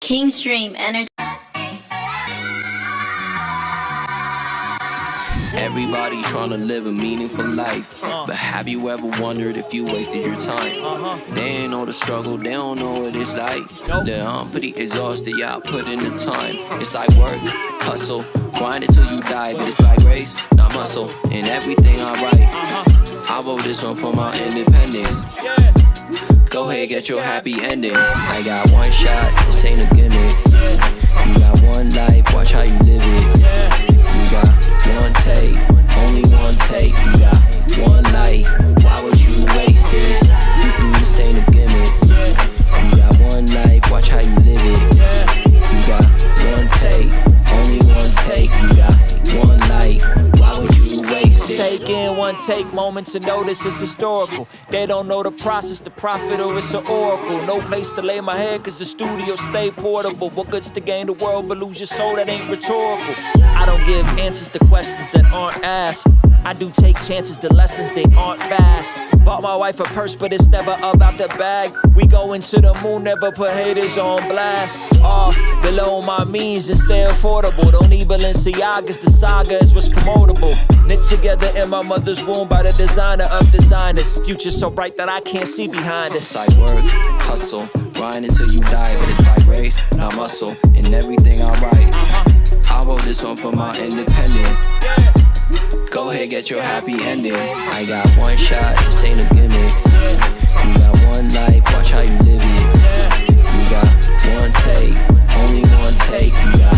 King's Dream Entertainment. Everybody trying to live a meaningful life, but have you ever wondered if you wasted your time? They ain't know the struggle, they don't know what it's like. I'm pretty exhausted, yeah, I put in the time. It's like work, hustle, grind it till you die, but it's like race, not muscle, and everything I write. I wrote this one for my independence. Go ahead, get your happy ending. I got one shot, this ain't a gimmick. You got one life, watch how you live it. You got one take, only one take. You got one life, why would you waste it? This ain't a gimmick. You got one life, watch how you live it. You got one take, only one take. You got one life, why would you waste it? Take in one take, moment to notice it's historical. They don't know the process, the prophet, or it's an oracle. No place to lay my head cause the studio stay portable. What good's to gain the world but lose your soul? That ain't rhetorical. I don't give answers to questions that aren't asked. I do take chances, the lessons they aren't fast. Bought my wife a purse but it's never about the bag. We go into the moon, never put haters on blast. Off below my means and stay affordable. Don't need Balenciagas, the saga is what's promotable. Knit together in my mother's womb by the designer of designers. Future so bright that I can't see behind us. It's like work, hustle, grind until you die, but it's like race, not muscle, and everything I write. I wrote this one for my independence. Go ahead, get your happy ending. I got one shot, this ain't a gimmick. You got one life, watch how you live it. You got one take, only one take. You got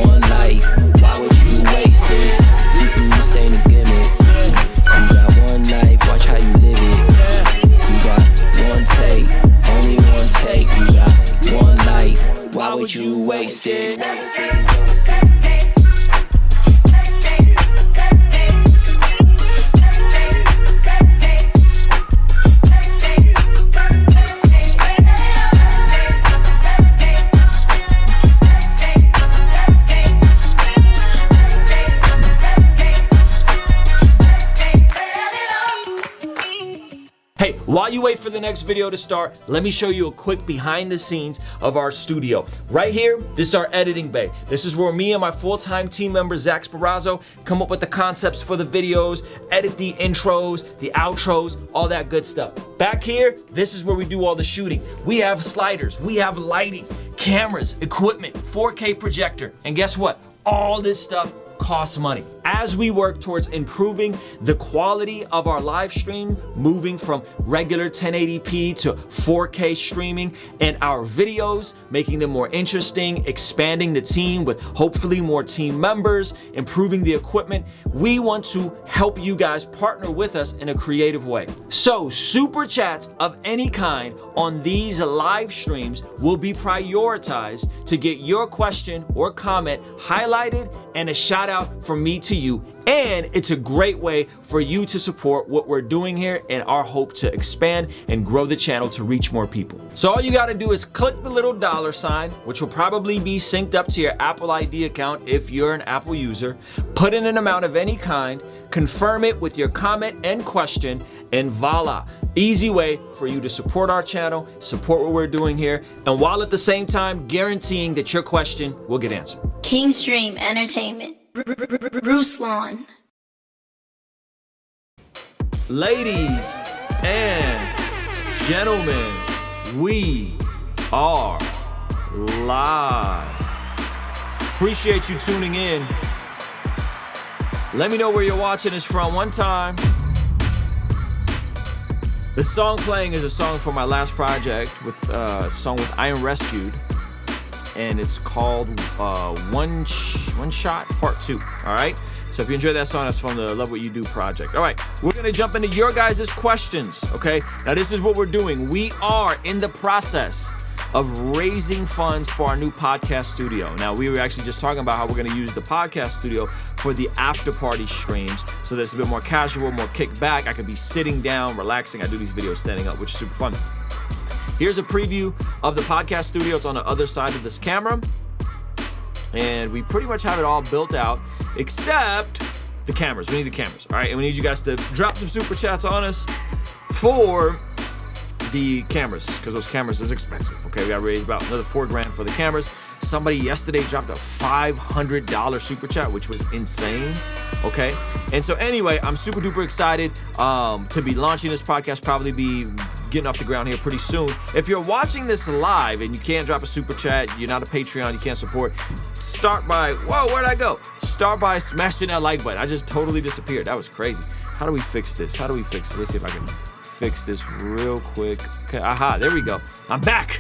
one life, why would you waste it? This ain't a gimmick. You got one life, watch how you live it. You got one take, only one take. You got one life, why would you waste it? Hey, while you wait for the next video to start, let me show you a quick behind the scenes of our studio. Right here, this is our editing bay. This is where me and my full-time team member, Zach Sparazzo, come up with the concepts for the videos, edit the intros, the outros, all that good stuff. Back here, this is where we do all the shooting. We have sliders, we have lighting, cameras, equipment, 4K projector, and guess what? All this stuff costs money. As we work towards improving the quality of our live stream, moving from regular 1080p to 4K streaming, and our videos, making them more interesting, expanding the team with hopefully more team members, improving the equipment, we want to help you guys partner with us in a creative way. So super chats of any kind on these live streams will be prioritized to get your question or comment highlighted and a shout out from me to you. And it's a great way for you to support what we're doing here and our hope to expand and grow the channel to reach more people. So all you got to do is click the little $sign, which will probably be synced up to your Apple ID account if you're an Apple user. Put in an amount of any kind, confirm it with your comment and question, and voila. Easy way for you to support our channel, support what we're doing here, and while at the same time guaranteeing that your question will get answered. King's Dream Entertainment. Ruslan. Ladies and gentlemen, we are live. Appreciate you tuning in. Let me know where you're watching us from one time. The song playing is a song from my last project with a song with I Am Rescued, and it's called One Shot Part 2. All right, so if you enjoy that song, that's from the Love What You Do project. All right, we're gonna jump into your guys' questions. Okay, now this is what we're doing. We are in the process of raising funds for our new podcast studio. Now, we were actually just talking about how we're gonna use the podcast studio for the after party streams, so that it's a bit more casual, more kick back. I could be sitting down, relaxing. I do these videos standing up, which is super fun. Here's a preview of the podcast studio. It's on the other side of this camera. And we pretty much have it all built out, except the cameras. We need the cameras, all right? And we need you guys to drop some super chats on us for the cameras, because those cameras is expensive. Okay, we got to raise about another $4 grand for the cameras. Somebody yesterday dropped a $500 super chat, which was insane. Okay, and so anyway, I'm super duper excited to be launching this podcast, probably be getting off the ground here pretty soon. If you're watching this live and you can't drop a super chat, you're not a Patreon, you can't support, start by, whoa, where'd I go? Start by smashing that like button. I just totally disappeared. That was crazy. How do we fix this? How do we fix it? Let's see if I can fix this real quick. Okay, aha, there we go. I'm back.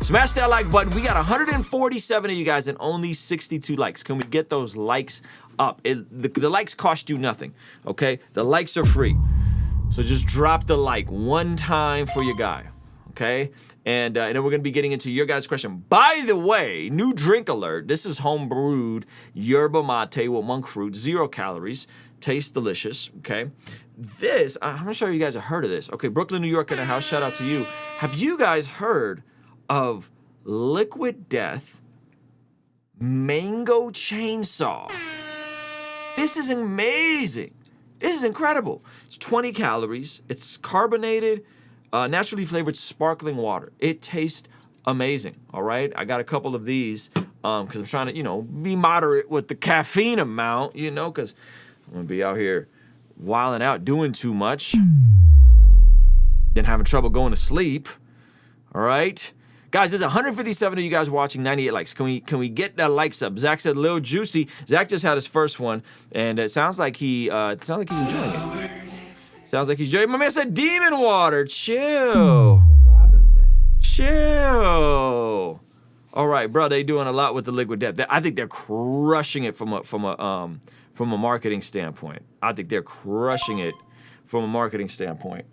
Smash that like button. We got 147 of you guys and only 62 likes. Can we get those likes up? The likes cost you nothing, okay? The likes are free. So just drop the like one time for your guy, okay? And then we're gonna be getting into your guys' question. By the way, new drink alert. This is home brewed yerba mate with monk fruit, 0 calories. Tastes delicious, okay? This, I'm not sure you guys have heard of this. Okay, Brooklyn, New York in the house, shout out to you. Have you guys heard of Liquid Death Mango Chainsaw? This is amazing. This is incredible. It's 20 calories. It's carbonated, naturally flavored sparkling water. It tastes amazing, all right? I got a couple of these because I'm trying to, you know, be moderate with the caffeine amount, you know, because I'm going to be out here wilding out, doing too much, then having trouble going to sleep, all right? Guys, there's 157 of you guys watching, 98 likes. Can we get that likes up? Zach said, "Lil Juicy." Zach just had his first one, and it sounds like he's enjoying it. Sounds like he's enjoying it. My man said, "Demon water, chill." That's what I've been saying. Chill. All right, bro. They doing a lot with the Liquid Death. I think they're crushing it from a marketing standpoint. I think they're crushing it from a marketing standpoint.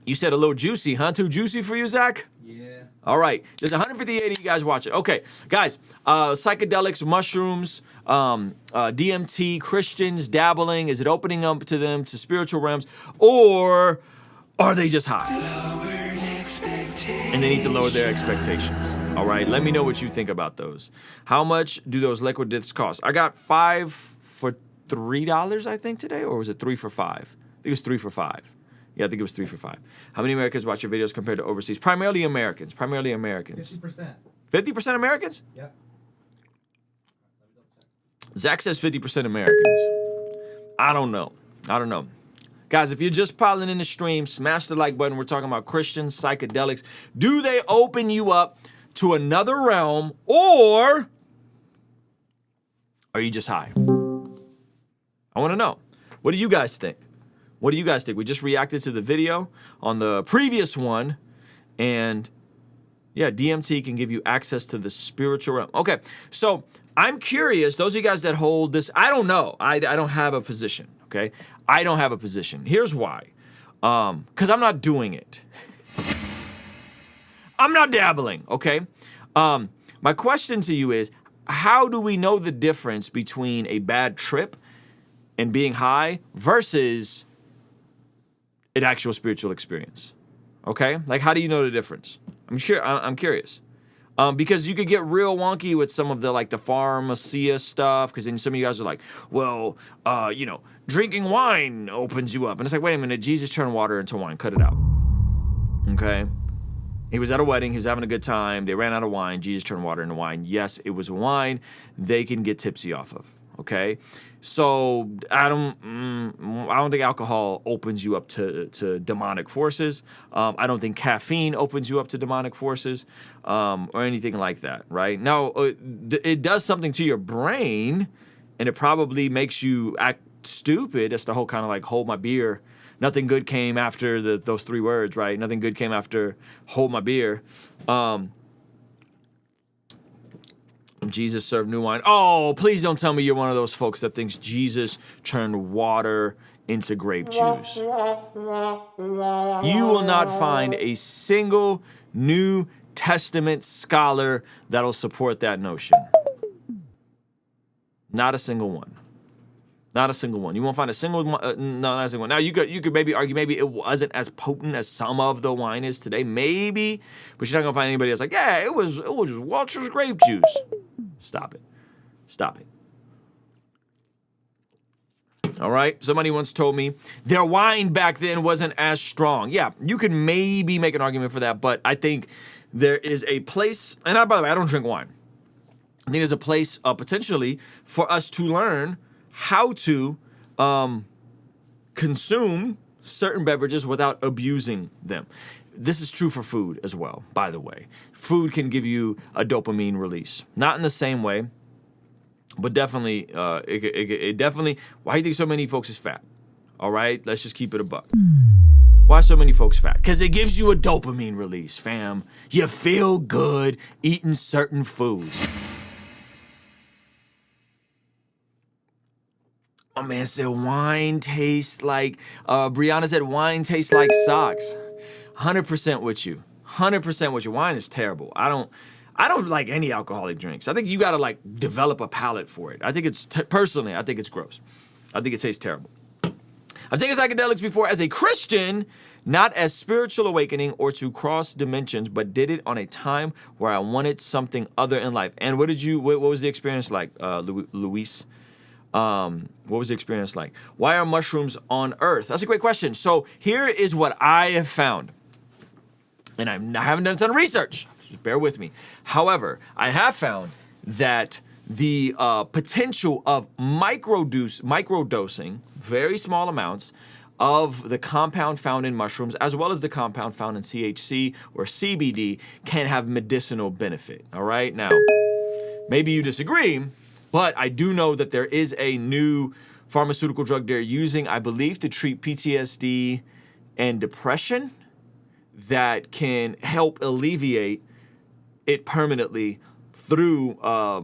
You said a little juicy, huh? Too juicy for you, Zach? Yeah. All right. There's 158 of you guys watching. Okay, guys. Psychedelics, mushrooms, DMT, Christians dabbling. Is it opening up to them to spiritual realms, or are they just high? And they need to lower their expectations. All right. Let me know what you think about those. How much do those liquid deaths cost? I got 5 for $3, I think, today, or was it 3 for $5? I think it was 3 for $5. Yeah, I think it was 3 for $5. How many Americans watch your videos compared to overseas? Primarily Americans. 50%. 50% Americans? Yep. Zach says 50% Americans. I don't know. Guys, if you're just piling in the stream, smash the like button. We're talking about Christians, psychedelics. Do they open you up to another realm, or are you just high? I want to know. What do you guys think? We just reacted to the video on the previous one, and yeah, DMT can give you access to the spiritual realm. Okay, so I'm curious, those of you guys that hold this, I don't know. I don't have a position, okay? I don't have a position. Here's why. Because I'm not doing it. I'm not dabbling, okay? My question to you is, how do we know the difference between a bad trip and being high versus an actual spiritual experience? Okay? Like, how do you know the difference? I'm curious. Because you could get real wonky with some of the, like, the pharmacia stuff, because then some of you guys are like, well, drinking wine opens you up. And it's like, wait a minute, Jesus turned water into wine. Cut it out. Okay? He was at a wedding. He was having a good time. They ran out of wine. Jesus turned water into wine. Yes, it was wine they can get tipsy off of. Okay? So I don't think alcohol opens you up to demonic forces. I don't think caffeine opens you up to demonic forces or anything like that, right? Now, it does something to your brain, and it probably makes you act stupid. That's the whole kind of like hold my beer. Nothing good came after those 3 words, right? Nothing good came after hold my beer. Jesus served new wine. Oh, please don't tell me you're one of those folks that thinks Jesus turned water into grape juice. You will not find a single New Testament scholar that'll support that notion. Not a single one. Not a single one. You won't find a single one. No, not a single one. Now, you could maybe argue maybe it wasn't as potent as some of the wine is today. Maybe. But you're not going to find anybody that's like, yeah, it was just Walter's grape juice. Stop it. All right, somebody once told me their wine back then wasn't as strong. Yeah, you could maybe make an argument for that, but I think there is a place, and by the way, I don't drink wine. I think there's a place potentially for us to learn how to consume certain beverages without abusing them. This is true for food as well, by the way. Food can give you a dopamine release. Not in the same way, but definitely, it definitely, why do you think so many folks is fat? All right, let's just keep it a buck. Why so many folks fat? Because it gives you a dopamine release, fam. You feel good eating certain foods. My man said wine tastes like, Brianna said wine tastes like socks. 100% with you. 100% with you. Wine is terrible. I don't like any alcoholic drinks. I think you gotta like develop a palate for it. I think it's, personally, I think it's gross. I think it tastes terrible. I've taken psychedelics before as a Christian, not as spiritual awakening or to cross dimensions, but did it on a time where I wanted something other in life. And what was the experience like, Luis? What was the experience like? Why are mushrooms on Earth? That's a great question. So here is what I have found. And I haven't done a ton of research. Just bear with me. However, I have found that the potential of microdosing, very small amounts, of the compound found in mushrooms, as well as the compound found in THC or CBD, can have medicinal benefit. All right? Now, maybe you disagree, but I do know that there is a new pharmaceutical drug they're using, I believe, to treat PTSD and depression that can help alleviate it permanently through a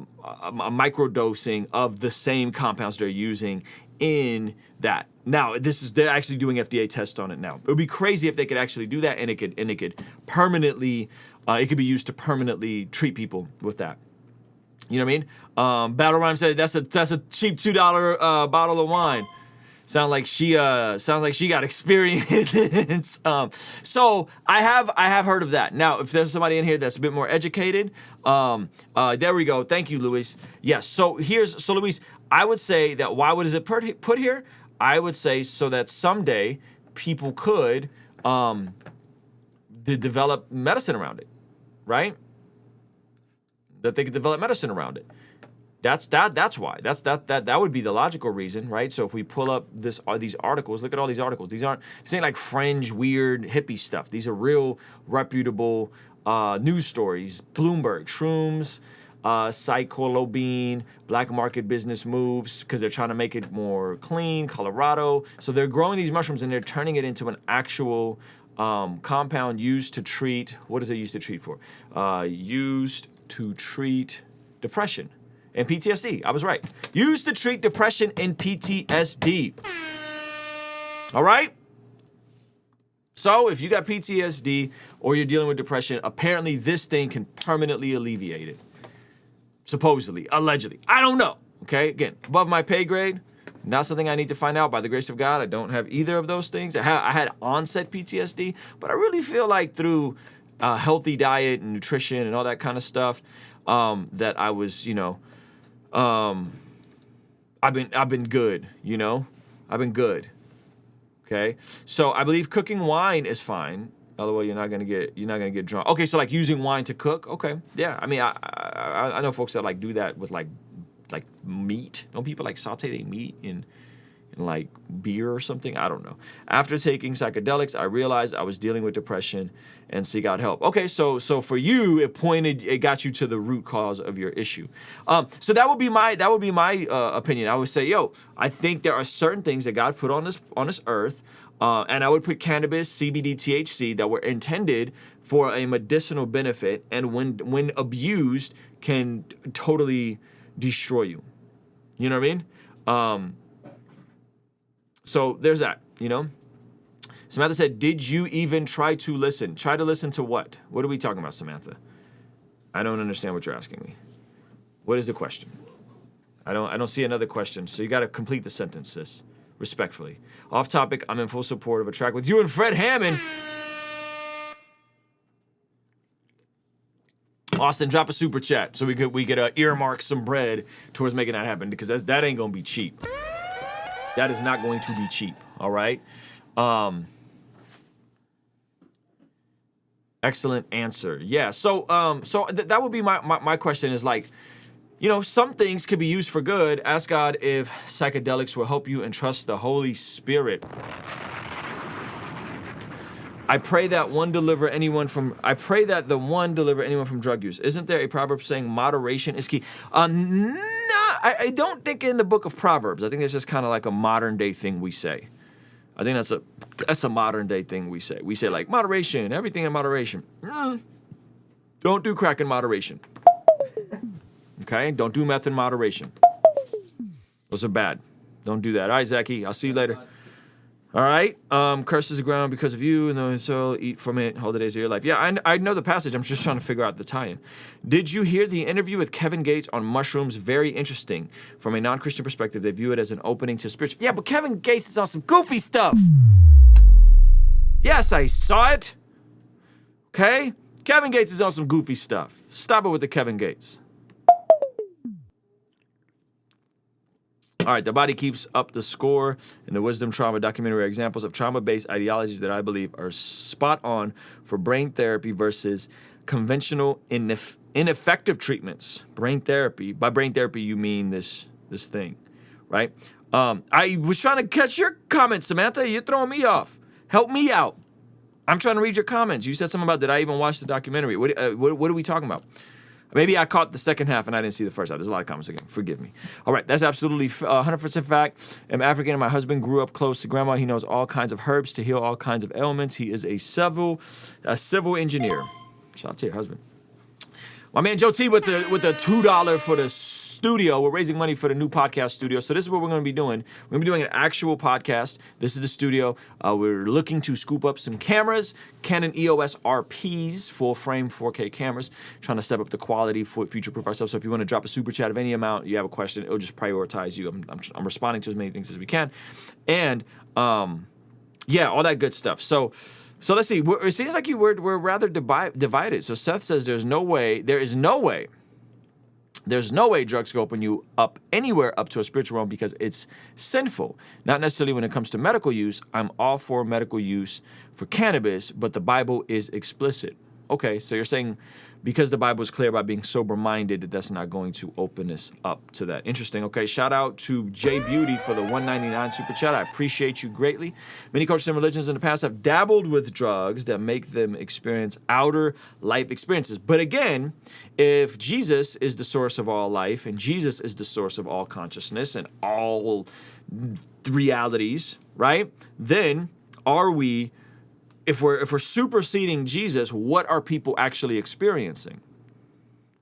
microdosing of the same compounds they're using in that. Now, they're actually doing FDA tests on it now. It would be crazy if they could actually do that, and it could permanently, it could be used to permanently treat people with that. You know what I mean? Battle Rhyme said that's a cheap $2 bottle of wine. Sounds like she got experience. So I have heard of that. Now, if there's somebody in here that's a bit more educated, there we go. Thank you, Luis. Yes. So Luis, I would say that why is it put here? I would say so that someday people could develop medicine around it, right? That they could develop medicine around it. That's why. That would be the logical reason, right? So if we pull up these articles, look at all these articles. This ain't like fringe, weird, hippie stuff. These are real, reputable news stories. Bloomberg, shrooms, psilocybin, black market business moves because they're trying to make it more clean. Colorado. So they're growing these mushrooms and they're turning it into an actual compound used to treat. What is it used to treat for? Used to treat depression and PTSD. I was right. Used to treat depression and PTSD. All right? So if you got PTSD or you're dealing with depression, apparently this thing can permanently alleviate it. Supposedly, allegedly. I don't know. Okay? Again, above my pay grade. Not something I need to find out. By the grace of God, I don't have either of those things. I had onset PTSD, but I really feel like through healthy diet and nutrition and all that kind of stuff, that I was, I've been good, I've been good. Okay, so I believe cooking wine is fine. LOL, you're not gonna get drunk. Okay, so like using wine to cook. Okay, yeah. I mean, I know folks that like do that with like meat. Don't people like saute their meat in like beer or something? I don't know. After taking psychedelics, I realized I was dealing with depression and seek out help. Okay, so for you, it got you to the root cause of your issue. So that would be my opinion. I would say, I think there are certain things that God put on this earth, and I would put cannabis, CBD, THC that were intended for a medicinal benefit, and when abused, can totally destroy you. You know what I mean? So there's that, Samantha said, did you even try to listen? Try to listen to what? What are we talking about, Samantha? I don't understand what you're asking me. What is the question? I don't see another question, so you got to complete the sentence, sis, respectfully. Off topic, I'm in full support of a track with you and Fred Hammond. Austin, drop a super chat so we could earmark some bread towards making that happen, because that ain't gonna be cheap. That is not going to be cheap, all right? Excellent answer. Yeah, so that would be my question is like, you know, some things could be used for good. Ask God if psychedelics will help you and trust the Holy Spirit. I pray that the one deliver anyone from drug use. Isn't there a proverb saying moderation is key? Nah, I don't think in the book of Proverbs. I think it's just kind of like a modern day thing we say. I think that's a modern day thing we say. We say like moderation, everything in moderation. Don't do crack in moderation. Okay, don't do meth in moderation. Those are bad. Don't do that. All right, Zachy, I'll see you later. All right, curses the ground because of you, and the soul eat from it all the days of your life. Yeah, I know the passage. I'm just trying to figure out the tie-in. Did you hear the interview with Kevin Gates on mushrooms? Very interesting. From a non-Christian perspective, they view it as an opening to spiritual. Yeah, but Kevin Gates is on some goofy stuff. Yes, I saw it. Okay, Kevin Gates is on some goofy stuff. Stop it with the Kevin Gates. All right, the body keeps up the score, and the Wisdom Trauma documentary are examples of trauma-based ideologies that I believe are spot on for brain therapy versus conventional ineffective treatments. Brain therapy. By brain therapy, you mean this thing, right? I was trying to catch your comments, Samantha. You're throwing me off. Help me out. I'm trying to read your comments. You said something about, did I even watch the documentary? What are we talking about? Maybe I caught the second half and I didn't see the first half. There's a lot of comments again. Forgive me. All right, that's absolutely 100% fact. I'm African and my husband grew up close to grandma. He knows all kinds of herbs to heal all kinds of ailments. He is a civil engineer. Shout out to your husband. My man Joe T with the $2 for the studio. We're raising money for the new podcast studio. So this is what we're going to be doing. We're going to be doing an actual podcast. This is the studio. We're looking to scoop up some cameras, Canon EOS RPs, full frame 4K cameras, trying to step up the quality for future-proof ourselves. So if you want to drop a super chat of any amount, you have a question, it'll just prioritize you. I'm responding to as many things as we can. And yeah, all that good stuff. So let's see. It seems like we're rather divided. So Seth says there is no way drugs can open you up anywhere up to a spiritual realm because it's sinful. Not necessarily when it comes to medical use. I'm all for medical use for cannabis, but the Bible is explicit. Okay, so you're saying because the Bible is clear about being sober-minded, that's not going to open us up to that. Interesting. Okay, shout out to J Beauty for the $1.99 super chat. I appreciate you greatly. Many cultures and religions in the past have dabbled with drugs that make them experience outer life experiences. But again, if Jesus is the source of all life and Jesus is the source of all consciousness and all realities, right? Then are we... If we're superseding Jesus, what are people actually experiencing?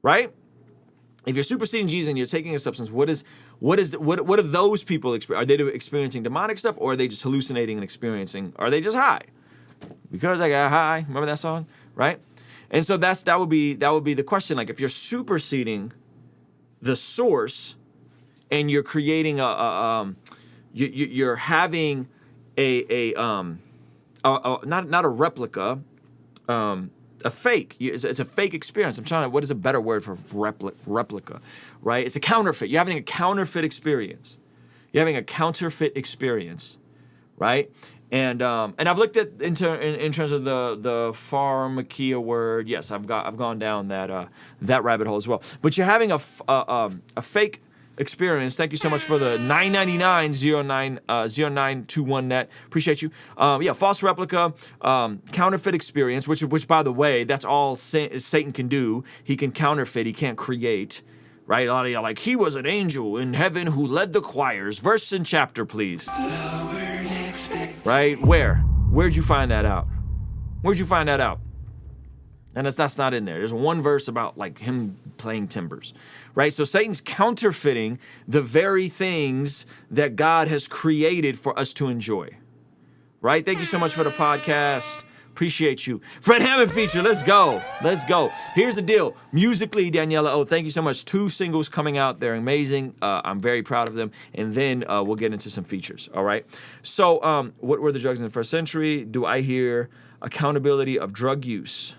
Right? If you're superseding Jesus and you're taking a substance, what are those people experiencing? Are they experiencing demonic stuff, or are they just hallucinating and experiencing? Are they just high? Because I got high. Remember that song, right? And so that would be the question. Like if you're superseding the source, and you're creating you're having not a replica, a fake. It's a fake experience. What is a better word for replica, right? It's a counterfeit. You're having a counterfeit experience. Right? And I've looked at in terms of the pharmakia word. Yes, I've gone down that rabbit hole as well. But you're having a fake experience. Thank you so much for the $9.99 0921 net. Appreciate you. Yeah, false replica, counterfeit experience, which by the way, that's all Satan can do. He can counterfeit. He can't create. Right? A lot of y'all like, he was an angel in heaven who led the choirs. Verse and chapter, please. Right? Where'd you find that out? And that's not in there. There's one verse about like him playing timbers, right? So Satan's counterfeiting the very things that God has created for us to enjoy, right? Thank you so much for the podcast. Appreciate you. Fred Hammond feature. Let's go. Here's the deal. Musically, Daniela, thank you so much. 2 singles coming out. They're amazing. I'm very proud of them. And then we'll get into some features, all right? So what were the drugs in the first century? Do I hear accountability of drug use?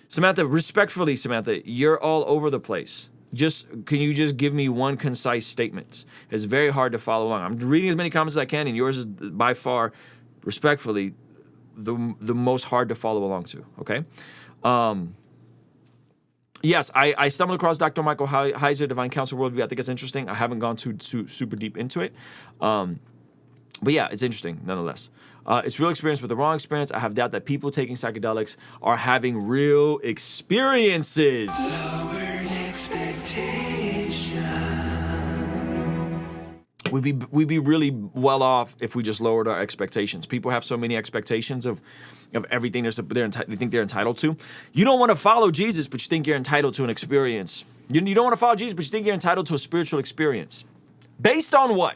Samantha, respectfully, you're all over the place. Can you just give me one concise statement? It's very hard to follow along. I'm reading as many comments as I can, and yours is by far, respectfully, the most hard to follow along to, okay? Yes, I stumbled across Dr. Michael Heiser, Divine Counsel Worldview. I think it's interesting. I haven't gone too super deep into it. But yeah, it's interesting nonetheless. It's real experience with the wrong experience. I have doubt that people taking psychedelics are having real experiences. We'd be really well off if we just lowered our expectations. People have so many expectations of everything they think they're entitled to. You don't want to follow Jesus, but you think you're entitled to an experience. You don't want to follow Jesus, but you think you're entitled to a spiritual experience. Based on what?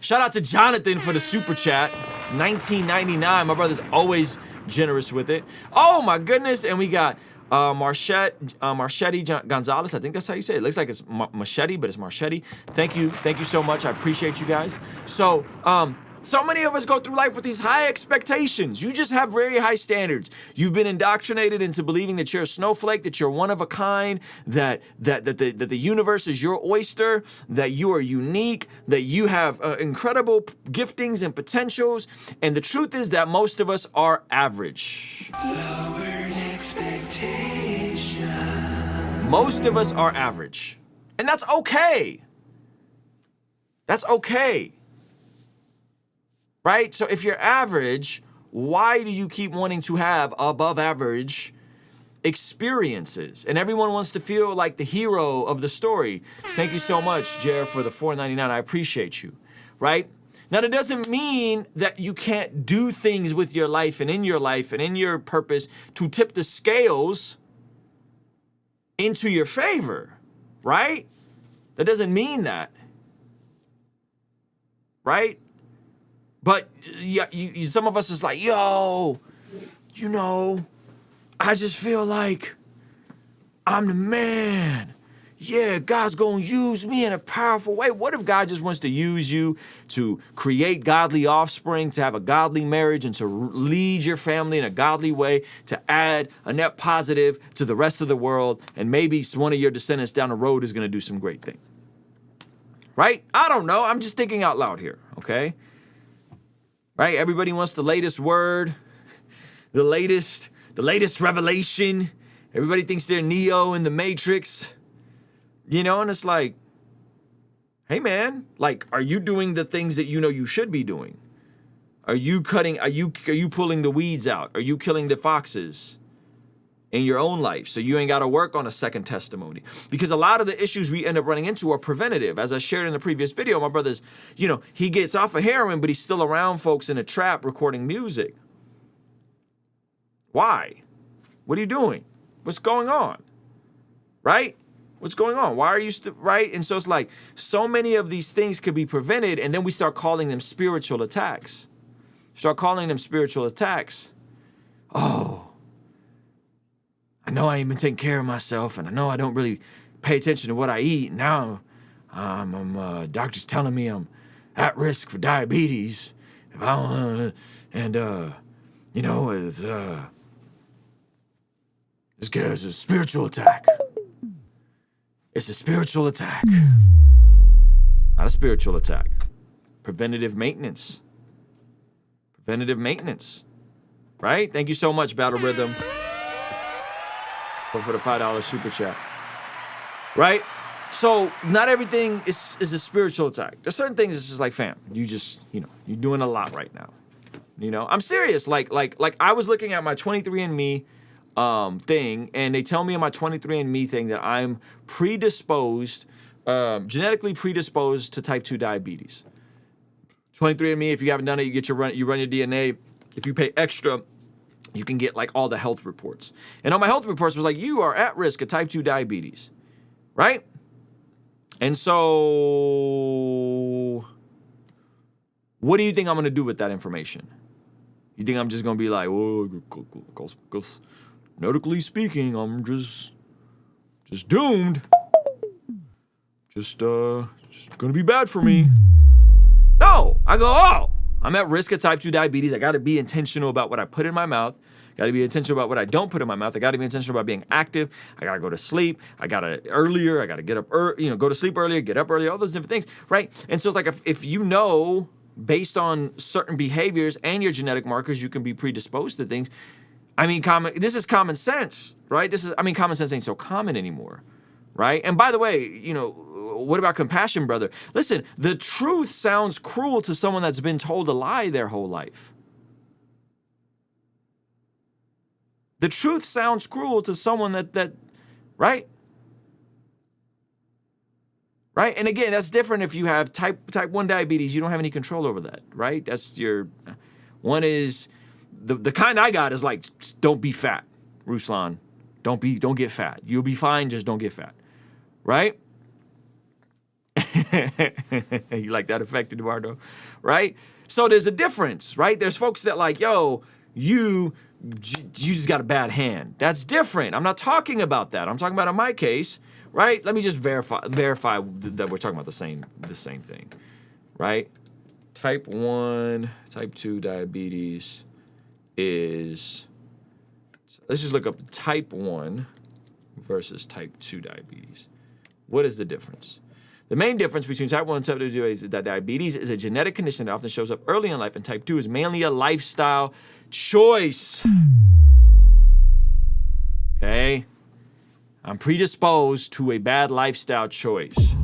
Shout out to Jonathan for the super chat. 1999. My brother's always generous with it. Oh my goodness. And we got Marchetti Gonzalez. I think that's how you say it. It looks like it's Machete, but it's Marchetti. Thank you so much. I appreciate you guys. So many of us go through life with these high expectations. You just have very high standards. You've been indoctrinated into believing that you're a snowflake, that you're one of a kind, that the universe is your oyster, that you are unique, that you have incredible giftings and potentials. And the truth is that most of us are average. Most of us are average. And that's okay. That's okay. Right? So if you're average, why do you keep wanting to have above average experiences? And everyone wants to feel like the hero of the story. Thank you so much, Jer, for the $4.99. I appreciate you. Right? Now, that doesn't mean that you can't do things with your life and in your purpose to tip the scales into your favor. Right? That doesn't mean that. Right? But yeah, some of us is like, yo, you know, I just feel like I'm the man. Yeah, God's gonna use me in a powerful way. What if God just wants to use you to create godly offspring, to have a godly marriage, and to lead your family in a godly way, to add a net positive to the rest of the world, and maybe one of your descendants down the road is gonna do some great thing? Right? I don't know. I'm just thinking out loud here, okay? Right? Everybody wants the latest word, the latest revelation. Everybody thinks they're Neo in the Matrix. You know, and it's like, hey man, like, are you doing the things that you know you should be doing? Are you pulling the weeds out? Are you killing the foxes in your own life so you ain't got to work on a second testimony? Because a lot of the issues we end up running into are preventative. As I shared in the previous video, my brother's, you know, he gets off of heroin, but he's still around folks in a trap recording music. Why? What are you doing? What's going on? Right? What's going on? Why are you still, right? And so it's like, so many of these things could be prevented, and then we start calling them spiritual attacks. Start calling them spiritual attacks. Oh, I know I ain't been taking care of myself, and I know I don't really pay attention to what I eat. Now doctor's telling me I'm at risk for diabetes. If I don't, you know, this guy's a spiritual attack. It's a spiritual attack. Not a spiritual attack. Preventative maintenance. Preventative maintenance. Right? Thank you so much, Battle Rhythm, for the $5 super chat. Right? So not everything is a spiritual attack. There's certain things it's just like, fam, you just, you know, you're doing a lot right now. You know, I'm serious. Like I was looking at my 23andMe thing, and they tell me in my 23andMe thing that I'm predisposed, genetically predisposed to type 2 diabetes. 23andMe, if you haven't done it, you run your DNA. If you pay extra, you can get like all the health reports. And on my health reports was like, you are at risk of type 2 diabetes, right? And so what do you think I'm going to do with that information? You think I'm just going to be like, well, medically speaking, I'm just doomed. Just gonna be bad for me. No, I go, oh, I'm at risk of type 2 diabetes. I gotta be intentional about what I put in my mouth. Got to be intentional about what I don't put in my mouth. I got to be intentional about being active. I got to go to sleep. I got to get up early, go to sleep earlier, get up earlier, all those different things, right? And so it's like if you know, based on certain behaviors and your genetic markers, you can be predisposed to things. I mean, this is common sense, right? Common sense ain't so common anymore, right? And by the way, what about compassion, brother? Listen, the truth sounds cruel to someone that's been told a lie their whole life. The truth sounds cruel to someone that, right? Right? And again, that's different if you have type 1 diabetes. You don't have any control over that, right? One is, the kind I got is like, don't be fat, Ruslan. Don't get fat. You'll be fine, just don't get fat, right? You like that effect, Eduardo? Right? So there's a difference, right? There's folks that like, yo, you just got a bad hand. That's different. I'm not talking about that. I'm talking about in my case, right? Let me just verify that we're talking about the same thing, right? Type 1, type 2 diabetes is, let's just look up type 1 versus type 2 diabetes. What is the difference? The main difference between type 1 and type 2 diabetes is that diabetes is a genetic condition that often shows up early in life, and type 2 is mainly a lifestyle choice. Okay? I'm predisposed to a bad lifestyle choice.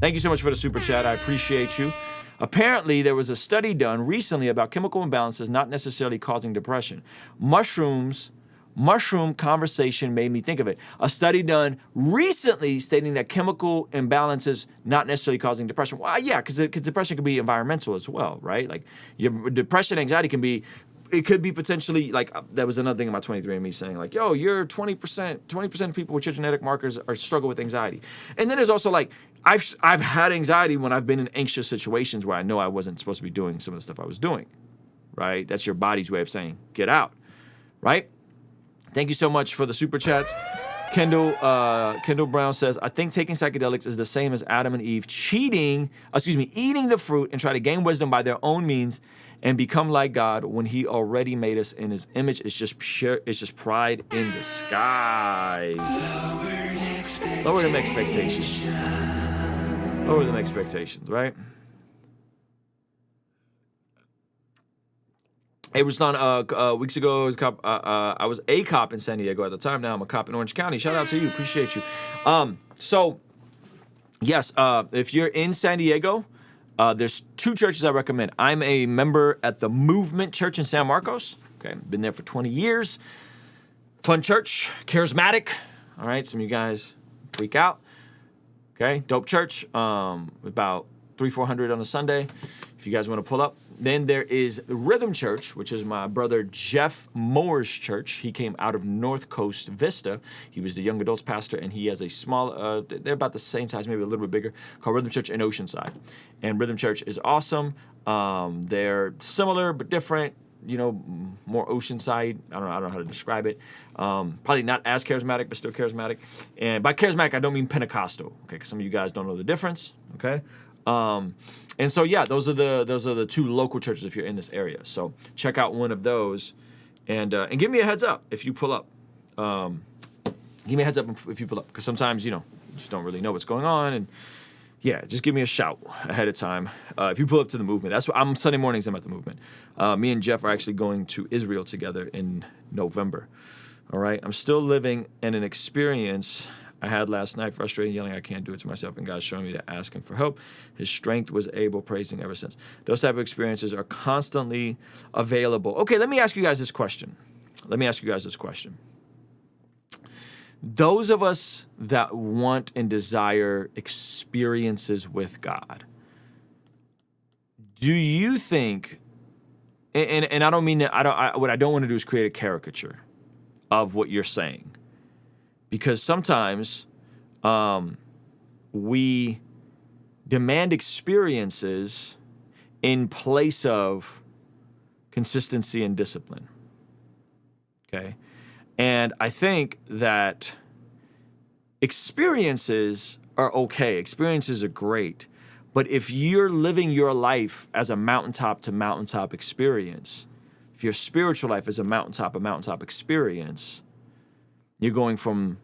Thank you so much for the super chat. I appreciate you. Apparently, there was a study done recently about chemical imbalances not necessarily causing depression. Mushroom conversation made me think of it. A study done recently stating that chemical imbalances not necessarily causing depression. Well, yeah, because depression can be environmental as well, right? Like your depression, anxiety could be potentially, like, that was another thing about 23andMe saying, like, yo, you're 20% of people with your genetic markers struggle with anxiety. And then there's also like, I've had anxiety when I've been in anxious situations where I know I wasn't supposed to be doing some of the stuff I was doing, right? That's your body's way of saying, get out, right? Thank you so much for the super chats. Kendall Brown says, I think taking psychedelics is the same as Adam and Eve eating the fruit and try to gain wisdom by their own means and become like God when he already made us in his image. It's just pride in disguise. Lower them expectations. Lower them expectations, right? It was on weeks ago. I was a cop in San Diego at the time. Now I'm a cop in Orange County. Shout out to you. Appreciate you. So, yes, if you're in San Diego, there's 2 churches I recommend. I'm a member at the Movement Church in San Marcos. Okay, been there for 20 years. Fun church, charismatic. All right, some of you guys freak out. Okay, dope church. About 300-400 on a Sunday. If you guys want to pull up. Then there is Rhythm Church, which is my brother Jeff Moore's church. He came out of North Coast Vista. He was the young adults pastor, and he has a small, they're about the same size, maybe a little bit bigger, called Rhythm Church in Oceanside. And Rhythm Church is awesome. They're similar but different, more Oceanside. I don't know how to describe it. Probably not as charismatic, but still charismatic. And by charismatic, I don't mean Pentecostal, okay? Because some of you guys don't know the difference, okay? And so, yeah, those are the 2 local churches if you're in this area. So check out one of those, and give me a heads up if you pull up. Give me a heads up if you pull up, because sometimes you just don't really know what's going on, and yeah, just give me a shout ahead of time if you pull up to the Movement. That's what I'm Sunday mornings. I'm at the Movement. Me and Jeff are actually going to Israel together in November. All right, I'm still living in an experience I had last night, frustrated, yelling, I can't do it to myself, and God's showing me to ask him for help. His strength was able, praising ever since. Those type of experiences are constantly available. Okay, let me ask you guys this question. Those of us that want and desire experiences with God, do you think, and I don't mean that, what I don't want to do is create a caricature of what you're saying. Because sometimes we demand experiences in place of consistency and discipline, okay? And I think that experiences are okay. Experiences are great. But if you're living your life as a mountaintop to mountaintop experience, if if your spiritual life is a mountaintop experience, you're going from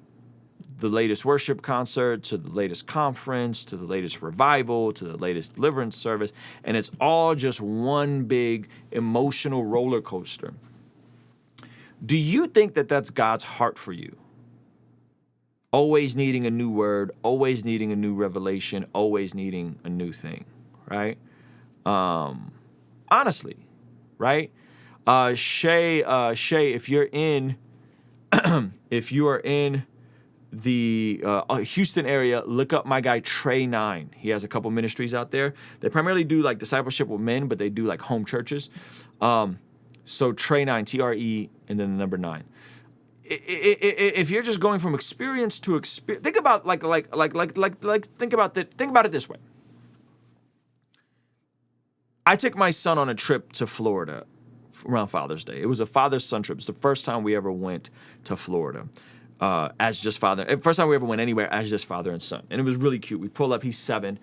the latest worship concert to the latest conference to the latest revival to the latest deliverance service, and it's all just one big emotional roller coaster. Do you think that that's God's heart for you? Always needing a new word, always needing a new revelation, always needing a new thing, right? Honestly, right? Shay, if you're in, if you are in the Houston area, look up my guy Trey9. He has a couple ministries out there. They primarily do like discipleship with men, but they do like home churches. So Trey9, Tre, and then the number 9. If you're just going from experience to experience, think about think about it this way. I took my son on a trip to Florida around Father's Day. It was a father-son trip. It's the first time we ever went to Florida as just father. First time we ever went anywhere as just father and son, and it was really cute. We pull up. He's 7.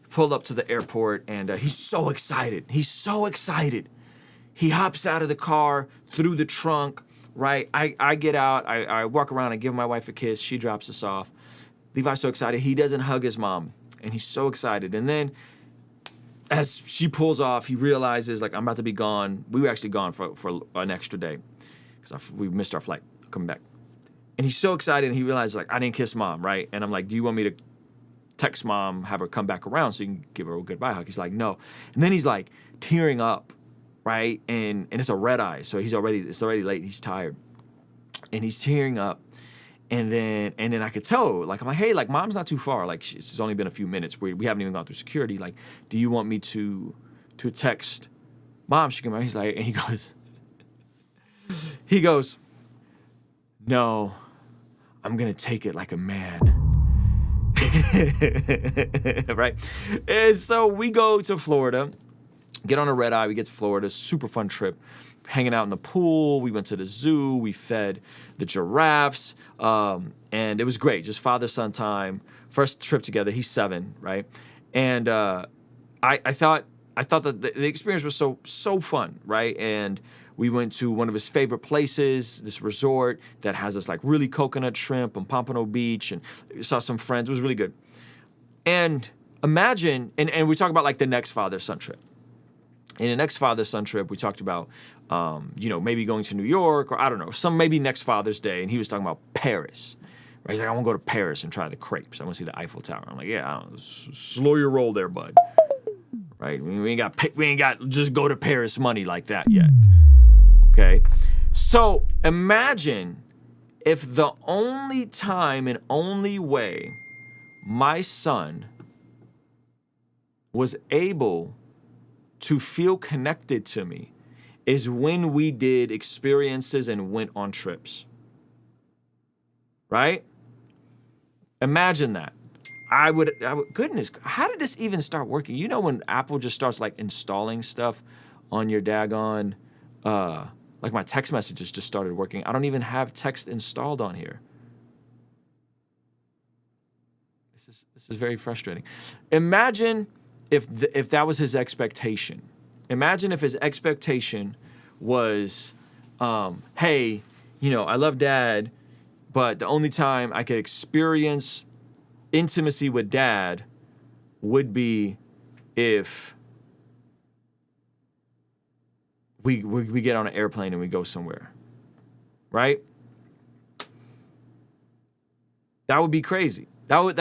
Pulled up to the airport, and he's so excited. He's so excited. He hops out of the car through the trunk. Right, I get out, I walk around, I give my wife a kiss, she drops us off. Levi's so excited, he doesn't hug his mom, and he's so excited. And then as she pulls off, he realizes, like, I'm about to be gone. We were actually gone for an extra day, because we missed our flight coming back. And he's so excited, and he realizes, like, I didn't kiss mom, right? And I'm like, do you want me to text mom, have her come back around so you can give her a goodbye hug? He's like, no. And then he's like tearing up. Right, and it's a red eye, so it's already late. He's tired, and he's tearing up, and then I could tell, like, I'm like, hey, like, mom's not too far, like, it's only been a few minutes. We haven't even gone through security. Like, do you want me to text mom? She can. He's like, and he goes, no, I'm gonna take it like a man. Right, and so we go to Florida. Get on a red eye, we get to Florida, super fun trip, hanging out in the pool, we went to the zoo, we fed the giraffes, and it was great, just father-son time, first trip together. He's 7, right? And I thought that the experience was so fun, right? And we went to one of his favorite places, this resort that has this like really coconut shrimp on Pompano Beach, and we saw some friends. It was really good. And imagine, and we talk about like the next father-son trip. In the next father-son trip, we talked about, maybe going to New York, or I don't know, maybe next Father's Day, and he was talking about Paris. Right? He's like, I want to go to Paris and try the crepes. I want to see the Eiffel Tower. I'm like, yeah, slow your roll there, bud. Right? We ain't got just go to Paris money like that yet. Okay? So imagine if the only time and only way my son was able to feel connected to me is when we did experiences and went on trips. Right? Imagine that. I would, goodness, how did this even start working? You know when Apple just starts like installing stuff on your daggone, like my text messages just started working. I don't even have text installed on here. This is very frustrating. Imagine if that was his expectation. Imagine if his expectation was, hey, I love dad, but the only time I could experience intimacy with dad would be if we get on an airplane and we go somewhere, right? That would be crazy. I would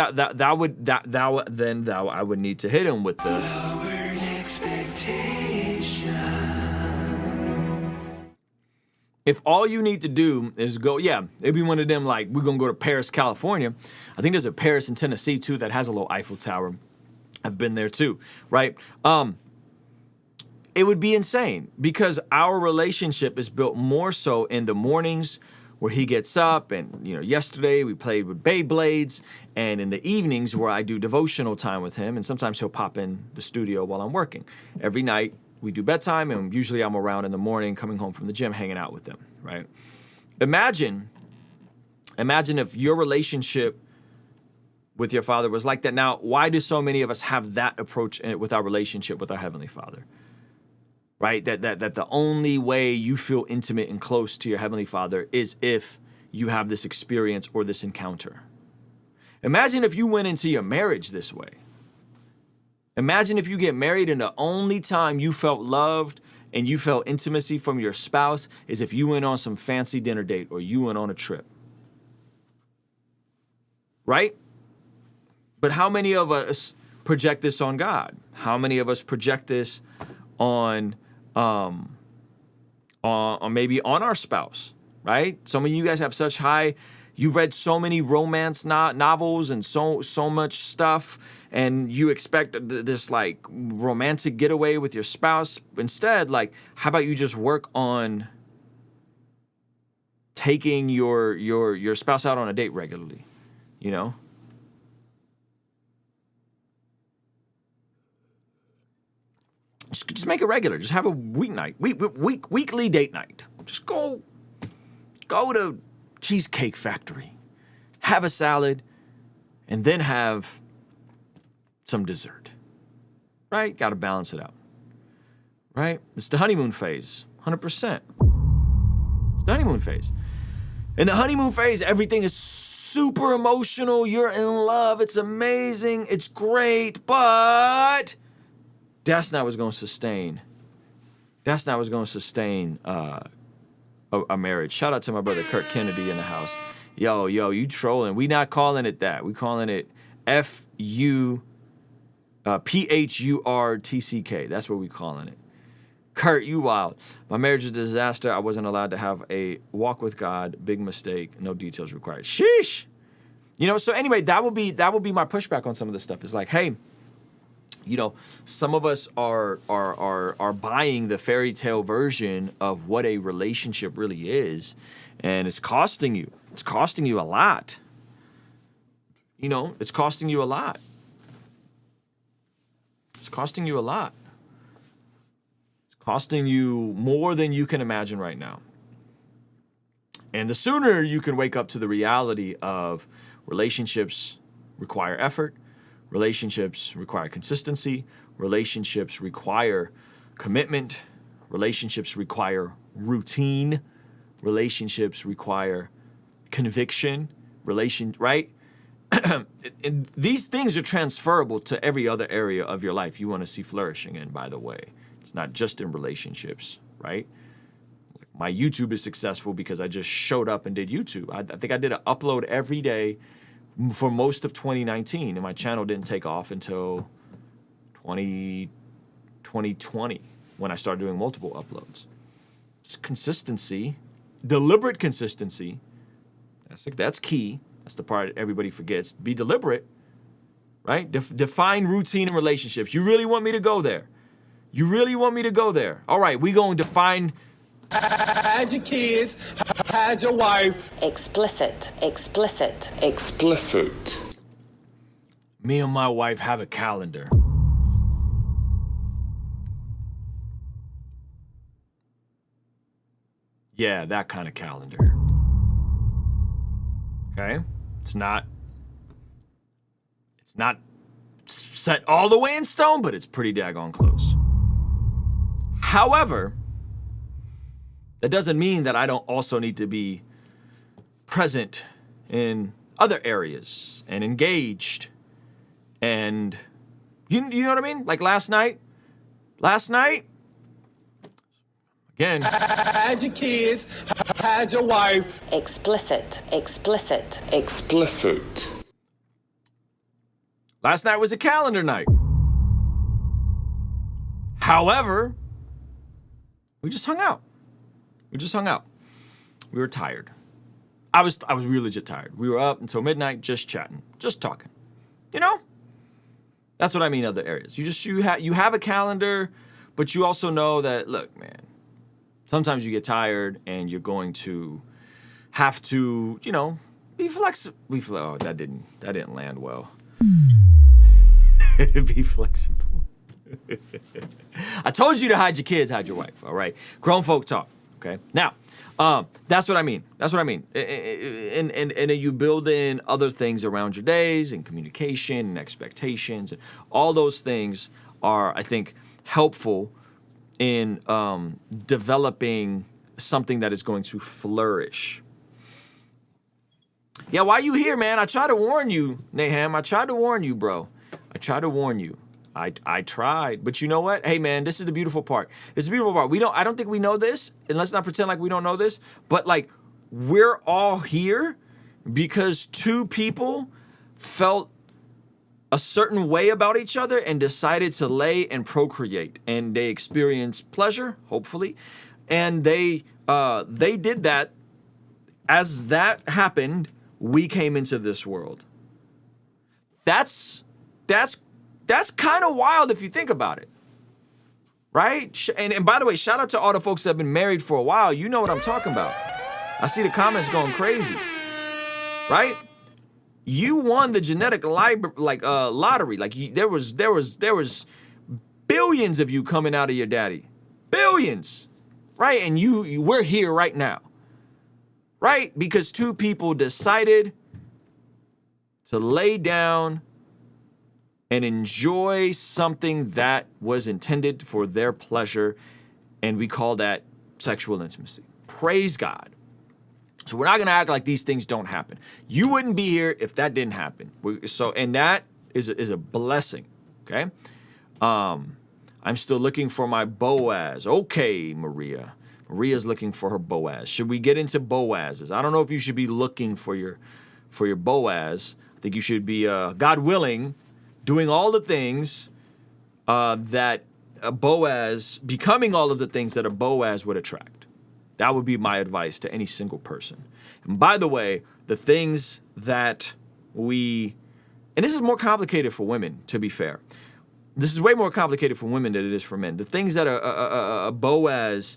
need to hit him with the lowered expectations. If all you need to do is go, it'd be one of them like, we're gonna go to Paris, California. I think there's a Paris in Tennessee too that has a little Eiffel Tower. I've been there too, right? It would be insane because our relationship is built more so in the mornings where he gets up and, yesterday we played with Beyblades, and in the evenings where I do devotional time with him, and sometimes he'll pop in the studio while I'm working. Every night we do bedtime, and usually I'm around in the morning coming home from the gym, hanging out with them, right? Imagine if your relationship with your father was like that. Now, why do so many of us have that approach with our relationship with our Heavenly Father? right? That the only way you feel intimate and close to your Heavenly Father is if you have this experience or this encounter. Imagine if you went into your marriage this way. Imagine if you get married and the only time you felt loved and you felt intimacy from your spouse is if you went on some fancy dinner date or you went on a trip. Right? But how many of us project this on God? How many of us project this on maybe on our spouse, right? Some of you guys have such high, you've read so many romance novels and so much stuff, and you expect this like romantic getaway with your spouse. Instead, like, how about you just work on taking your spouse out on a date regularly, you know? Just make it regular. Just have a weekly date night. Just go to Cheesecake Factory, have a salad, and then have some dessert. Right? Got to balance it out. Right? It's the honeymoon phase, 100%. It's the honeymoon phase. In the honeymoon phase, everything is super emotional. You're in love. It's amazing. It's great, but that's not what's going to sustain. That's not what's going to sustain a marriage. Shout out to my brother Kirk Kennedy in the house. Yo, you trolling. We not calling it that. We calling it PHURTCK. That's what we calling it. Kurt, you wild. My marriage was a disaster. I wasn't allowed to have a walk with God. Big mistake. No details required. Sheesh. You know, so anyway, that would be my pushback on some of this stuff. It's like, hey, you know, some of us are buying the fairy tale version of what a relationship really is, and it's costing you. It's costing you a lot. You know, it's costing you a lot. It's costing you a lot. It's costing you more than you can imagine right now. And the sooner you can wake up to the reality of relationships require effort, relationships require consistency, relationships require commitment, relationships require routine, relationships require conviction, right? And these things are transferable to every other area of your life you want to see flourishing in, by the way. It's not just in relationships, right? My YouTube is successful because I just showed up and did YouTube. I think I did an upload every day for most of 2019, and my channel didn't take off until 2020 when I started doing multiple uploads. It's consistency, deliberate consistency. That's key. That's the part everybody forgets. Be deliberate, right? Define routine in relationships. You really want me to go there? You really want me to go there? All right, we going to define. Had your kids, had your wife. Explicit. Me and my wife have a calendar. Yeah, that kind of calendar. Okay? It's not set all the way in stone, but it's pretty daggone close. However, that doesn't mean that I don't also need to be present in other areas and engaged. And you know what I mean? Like last night, again. Had your kids, had your wife. Explicit. Last night was a calendar night. However, we just hung out. We were tired. I was really legit tired. We were up until midnight just chatting, just talking. You know? That's what I mean other areas. You have a calendar, but you also know that, look, man, sometimes you get tired and you're going to have to, you know, be flexible. Oh, that didn't land well. Be flexible. I told you to hide your kids, hide your wife, all right? Grown folk talk, okay? Now, that's what I mean. And you build in other things around your days and communication and expectations. And all those things are, I think, helpful in developing something that is going to flourish. Yeah, why you here, man? I tried to warn you, Naham. I tried to warn you, bro. I tried to warn you. I tried, but you know what? Hey, man, this is the beautiful part. This is the beautiful part. I don't think we know this, and let's not pretend like we don't know this, but like we're all here because two people felt a certain way about each other and decided to lay and procreate, and they experienced pleasure, hopefully, and they did that. As that happened, we came into this world. That's kind of wild if you think about it, right? And by the way, shout out to all the folks that have been married for a while. You know what I'm talking about. I see the comments going crazy, right? You won the genetic lottery. Like there was billions of you coming out of your daddy, billions, right? And we're here right now, right? Because two people decided to lay down and enjoy something that was intended for their pleasure, and we call that sexual intimacy. Praise God. So we're not gonna act like these things don't happen. You wouldn't be here if that didn't happen. And that is a blessing, okay? I'm still looking for my Boaz. Okay, Maria. Maria's looking for her Boaz. Should we get into Boazes? I don't know if you should be looking for your Boaz. I think you should be, God willing, doing all the things that a Boaz, becoming all of the things that a Boaz would attract. That would be my advice to any single person. And by the way, the things that and this is more complicated for women, to be fair. This is way more complicated for women than it is for men. The things that a Boaz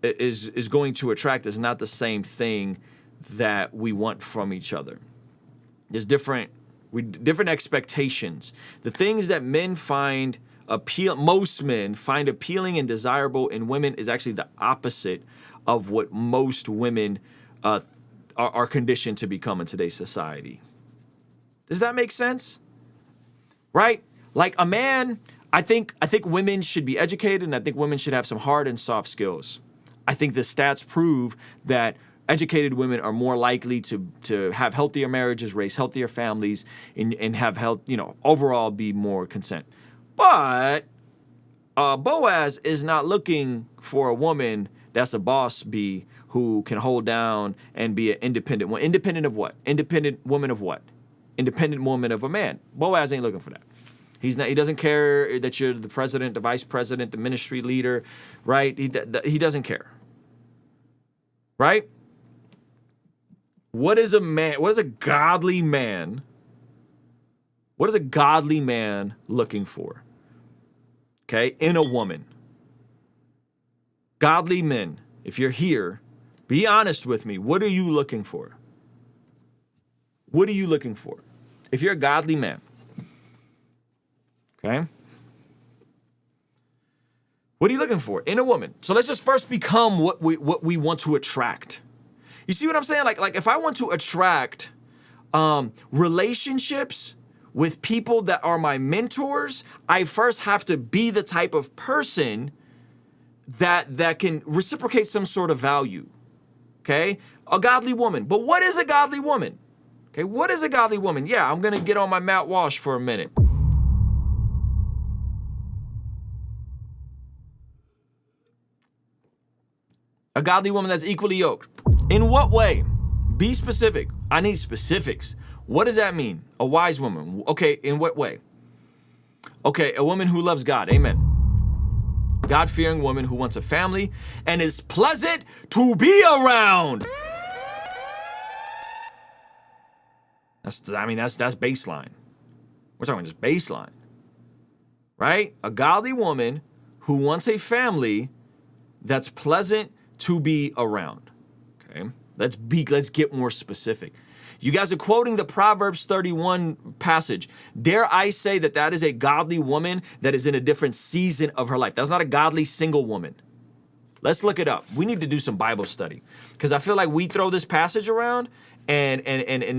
is going to attract is not the same thing that we want from each other. There's different expectations. The things that men find most men find appealing and desirable in women is actually the opposite of what most women are conditioned to become in today's society. Does that make sense? Right? Like a man, I think women should be educated, and I think women should have some hard and soft skills. I think the stats prove that educated women are more likely to have healthier marriages, raise healthier families, and have health, overall be more content. But Boaz is not looking for a woman that's a boss bee who can hold down and be an independent one. Independent of what? Independent woman of what? Independent woman of a man. Boaz ain't looking for that. He doesn't care that you're the president, the vice president, the ministry leader, right? He doesn't care. Right? What is a man? What is a godly man? What is a godly man looking for? Okay, in a woman. Godly men, if you're here, be honest with me. What are you looking for? What are you looking for? If you're a godly man, okay? What are you looking for in a woman? So let's just first become what we want to attract. You see what I'm saying? Like if I want to attract relationships with people that are my mentors, I first have to be the type of person that can reciprocate some sort of value. Okay? A godly woman. But what is a godly woman? Okay, what is a godly woman? Yeah, I'm gonna get on my Matt Walsh for a minute. A godly woman that's equally yoked. In what way? Be specific. I need specifics. What does that mean? A wise woman. Okay, in what way? Okay, a woman who loves God. Amen. God-fearing woman who wants a family and is pleasant to be around. That's baseline. We're talking just baseline. Right? A godly woman who wants a family that's pleasant to be around. Okay? Let's get more specific. You guys are quoting the Proverbs 31 passage. Dare I say that is a godly woman that is in a different season of her life. That's not a godly single woman. Let's look it up. We need to do some Bible study because I feel like we throw this passage around and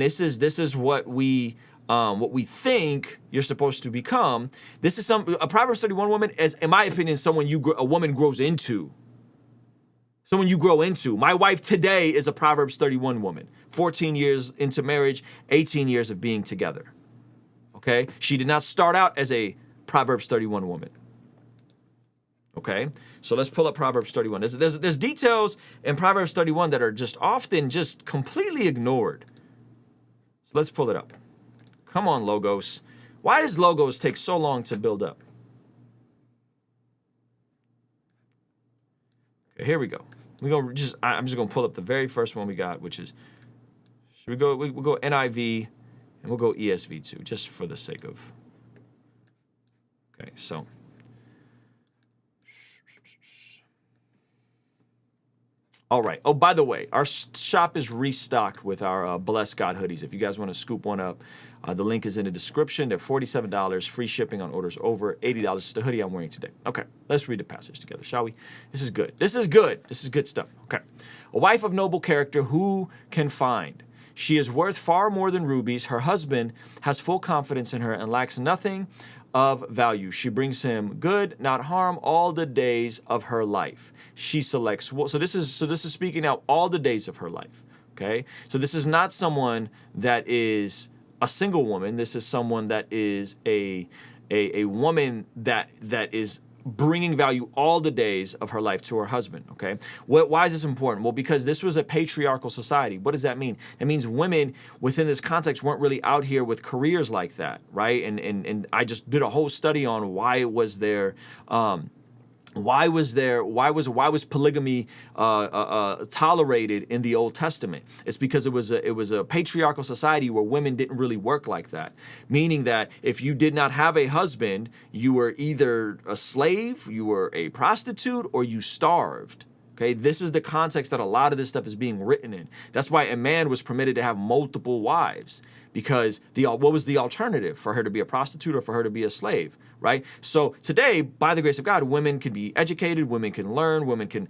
this is what we what we think you're supposed to become. This is a Proverbs 31 woman, as in my opinion, someone a woman grows into. Someone you grow into. My wife today is a Proverbs 31 woman. 14 years into marriage, 18 years of being together. Okay? She did not start out as a Proverbs 31 woman. Okay? So let's pull up Proverbs 31. There's details in Proverbs 31 that are just often just completely ignored. So let's pull it up. Come on, Logos. Why does Logos take so long to build up? Okay, here we go. I'm just gonna pull up the very first one we got, which is, we'll go NIV and we'll go ESV too, just for the sake of. Okay, so. All right. Oh, by the way, our shop is restocked with our Bless God hoodies. If you guys want to scoop one up, the link is in the description. They're $47, free shipping on orders over $80. It's the hoodie I'm wearing today. Okay, let's read the passage together, shall we? This is good. This is good. This is good stuff. Okay. A wife of noble character, who can find? She is worth far more than rubies. Her husband has full confidence in her and lacks nothing of value. She brings him good, not harm, all the days of her life. She selects. So this is speaking out all the days of her life. Okay. So this is not someone that is a single woman. This is someone that is a woman that is bringing value all the days of her life to her husband, okay? Why is this important? Well, because this was a patriarchal society. What does that mean? It means women within this context weren't really out here with careers like that, right? And I just did a whole study on why was polygamy tolerated in the Old Testament? It's because it was a patriarchal society where women didn't really work like that. Meaning that if you did not have a husband, you were either a slave, you were a prostitute, or you starved. Okay, this is the context that a lot of this stuff is being written in. That's why a man was permitted to have multiple wives, because what was the alternative? For her to be a prostitute or for her to be a slave, right? So today, by the grace of God, women can be educated, women can learn, women can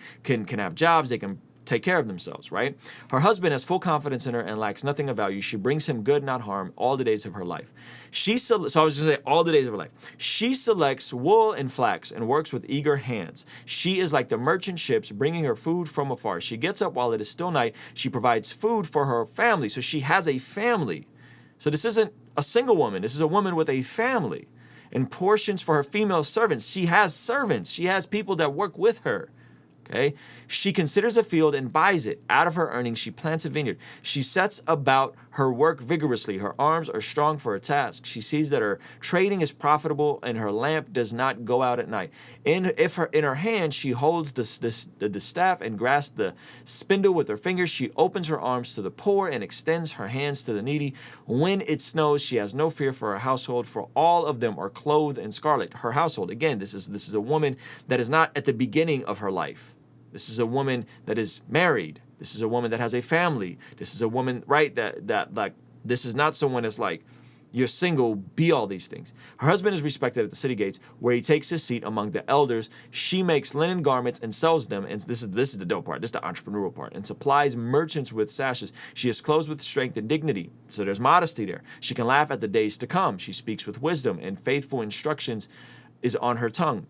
have jobs, they can take care of themselves, right? Her husband has full confidence in her and lacks nothing of value. She brings him good, not harm, all the days of her life. So I was going to say all the days of her life. She selects wool and flax and works with eager hands. She is like the merchant ships, bringing her food from afar. She gets up while it is still night. She provides food for her family. So she has a family. So this isn't a single woman. This is a woman with a family. And portions for her female servants. She has servants. She has people that work with her. Okay? She considers a field and buys it. Out of her earnings, she plants a vineyard. She sets about her work vigorously. Her arms are strong for her task. She sees that her trading is profitable and her lamp does not go out at night. In her hand, she holds the staff and grasps the spindle with her fingers. She opens her arms to the poor and extends her hands to the needy. When it snows, she has no fear for her household, for all of them are clothed in scarlet. Her household, again, this is a woman that is not at the beginning of her life. This is a woman that is married. This is a woman that has a family. This is a woman, right, that like, this is not someone that's like, you're single, be all these things. Her husband is respected at the city gates, where he takes his seat among the elders. She makes linen garments and sells them. And this is the dope part. This is the entrepreneurial part. And supplies merchants with sashes. She is clothed with strength and dignity. So there's modesty there. She can laugh at the days to come. She speaks with wisdom, and faithful instructions is on her tongue.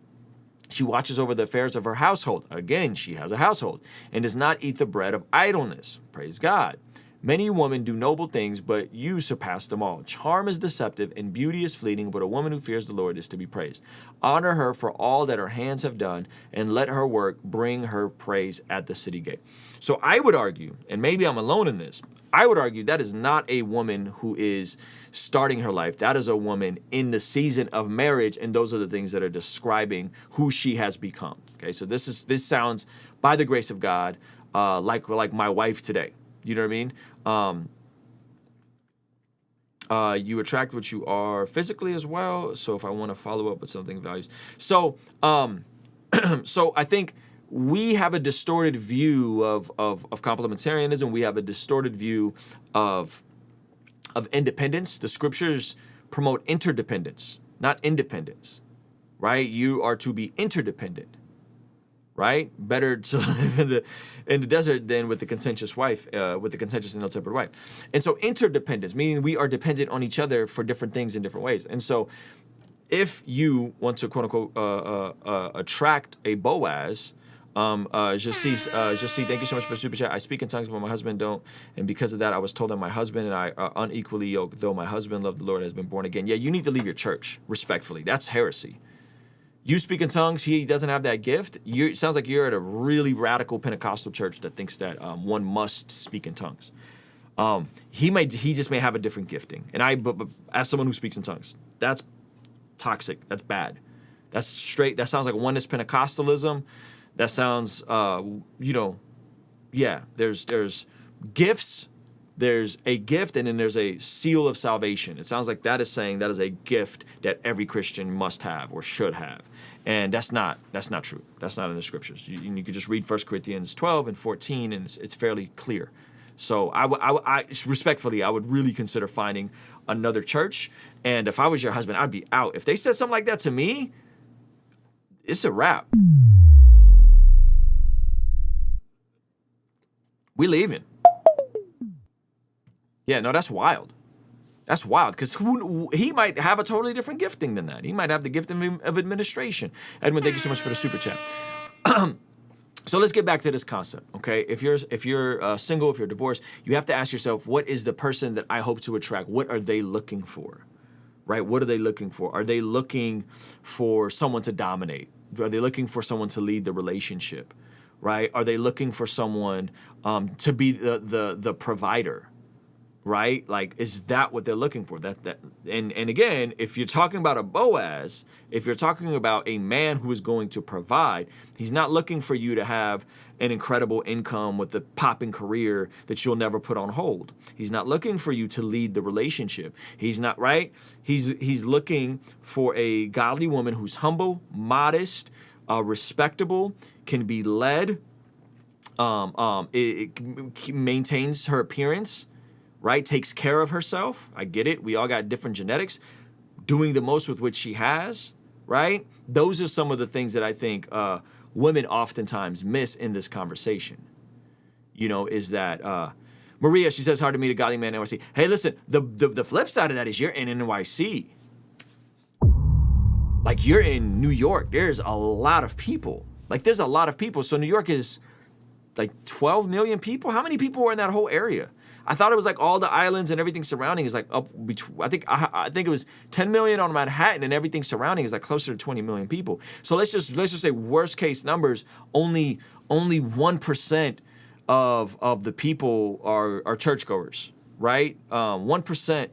She watches over the affairs of her household. Again, she has a household, and does not eat the bread of idleness. Praise God. Many women do noble things, but you surpass them all. Charm is deceptive and beauty is fleeting, but a woman who fears the Lord is to be praised. Honor her for all that her hands have done, and let her work bring her praise at the city gate. So I would argue, and maybe I'm alone in this, I would argue that is not a woman who is starting her life. That is a woman in the season of marriage, and those are the things that are describing who she has become. Okay, so this sounds, by the grace of God, like my wife today. You know what I mean? You attract what you are physically as well. So if I want to follow up with something values. So so I think we have a distorted view of complementarianism. We have a distorted view of independence. The scriptures promote interdependence, not independence, right? You are to be interdependent, right? Better to live in the desert than with the contentious wife, with the contentious and ill-tempered wife. And so interdependence, meaning we are dependent on each other for different things in different ways. And so if you want to quote unquote attract a Boaz, just see, thank you so much for the super chat. I speak in tongues, but my husband don't, and because of that, I was told that my husband and I are unequally yoked, though my husband loved the Lord, has been born again. Yeah, you need to leave your church, respectfully. That's heresy. You speak in tongues, he doesn't have that gift. It sounds like you're at a really radical Pentecostal church that thinks that one must speak in tongues. He just may have a different gifting. And but as someone who speaks in tongues, that's toxic. That's bad. That's straight. That sounds like oneness Pentecostalism. That sounds, yeah. There's gifts. There's a gift, and then there's a seal of salvation. It sounds like that is saying that is a gift that every Christian must have or should have, and that's not true. That's not in the scriptures. You could just read 1 Corinthians 12 and 14, and it's fairly clear. So I respectfully, I would really consider finding another church. And if I was your husband, I'd be out. If they said something like that to me, it's a wrap. We leaving. Yeah, no, that's wild. That's wild, because he might have a totally different gifting than that. He might have the gift of administration. Edmund, thank you so much for the super chat. So let's get back to this concept, okay? If you're single, if you're divorced, you have to ask yourself, what is the person that I hope to attract? What are they looking for, right? What are they looking for? Are they looking for someone to dominate? Are they looking for someone to lead the relationship, right? Are they looking for someone to be the provider? Right? Like, is that what they're looking for? And again, if you're talking about a Boaz, if you're talking about a man who is going to provide, he's not looking for you to have an incredible income with a popping career that you'll never put on hold. He's not looking for you to lead the relationship. He's not, right? He's looking for a godly woman who's humble, modest, respectable, can be led, it maintains her appearance, right? Takes care of herself. I get it. We all got different genetics. Doing the most with what she has, right? Those are some of the things that I think women oftentimes miss in this conversation. Is that Maria, she says, hard to meet a godly man in NYC. Hey, listen, the flip side of that is you're in NYC. Like, you're in New York. There's a lot of people. So New York is like 12 million people. How many people are in that whole area? I thought it was like all the islands and everything surrounding is like up between, I think it was 10 million on Manhattan, and everything surrounding is like closer to 20 million people. So let's just say worst case numbers, only 1% of the people are churchgoers, right? 1%,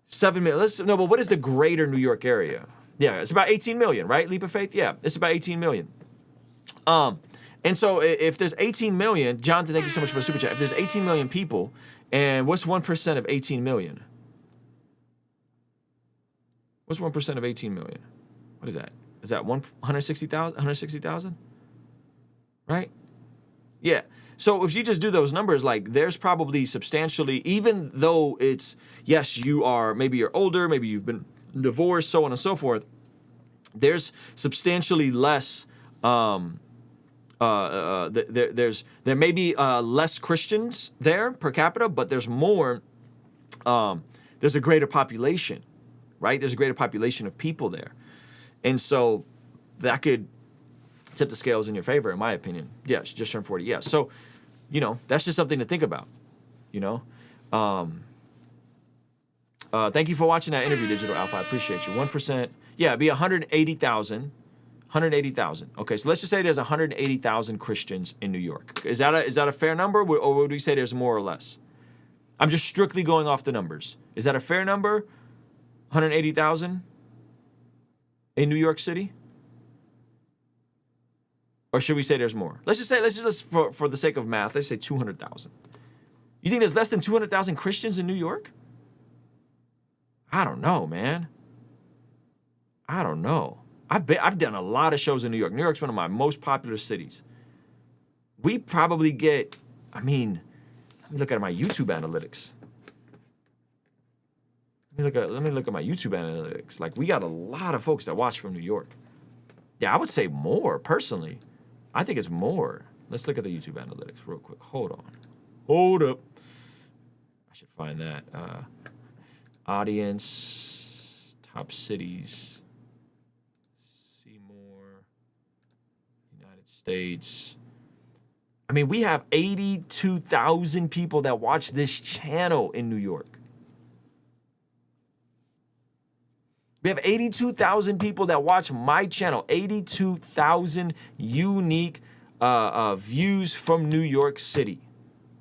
7 million. But what is the greater New York area? Yeah, it's about 18 million, right? Leap of faith? Yeah, it's about 18 million. And so if there's 18 million, Jonathan, thank you so much for the super chat. If there's 18 million people, and what's 1% of 18 million? What's 1% of 18 million? What is that? Is that 160,000? 160,000? Right? Yeah. So if you just do those numbers, like, there's probably substantially, even though it's, yes, maybe you're older, maybe you've been divorced, so on and so forth, there's substantially less, there may be less Christians there per capita, but there's more, there's a greater population, right? There's a greater population of people there. And so that could tip the scales in your favor, in my opinion. Yeah, she just turned 40. Yeah, so, that's just something to think about, thank you for watching that interview, Digital Alpha. I appreciate you. 1%, yeah, it'd be 180,000. 180,000. Okay, so let's just say there's 180,000 Christians in New York. Is that a fair number, or would we say there's more or less? I'm just strictly going off the numbers. Is that a fair number? 180,000 in New York City? Or should we say there's more? Let's just for the sake of math, let's say 200,000. You think there's less than 200,000 Christians in New York? I don't know, man. I don't know. I've done a lot of shows in New York. New York's one of my most popular cities. We probably get, let me look at my YouTube analytics. Let me look at my YouTube analytics. Like, we got a lot of folks that watch from New York. Yeah, I would say more, personally. I think it's more. Let's look at the YouTube analytics real quick. Hold on. Hold up. I should find that. Audience, top cities. See more. United States. I mean, we have 82,000 people that watch this channel in New York. We have 82,000 people that watch my channel. 82,000 unique views from New York City.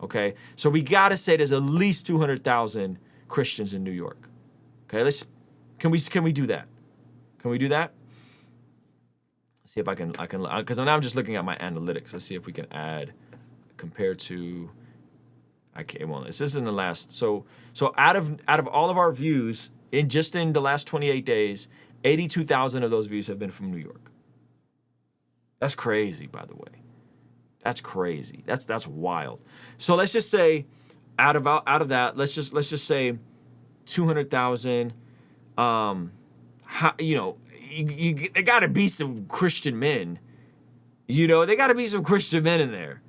Okay, so we gotta say there's at least 200,000 Christians in New York. Okay, can we do that? Can we do that? See if I can, because now I'm just looking at my analytics. Let's see if we can add, compared to, I can't, well, this isn't the last, so out of all of our views, in the last 28 days, 82,000 of those views have been from New York. That's crazy, by the way. That's crazy. That's wild. So let's just say, out of that, let's just say 200,000. You know, there got to be some Christian men. You know, there got to be some Christian men in there.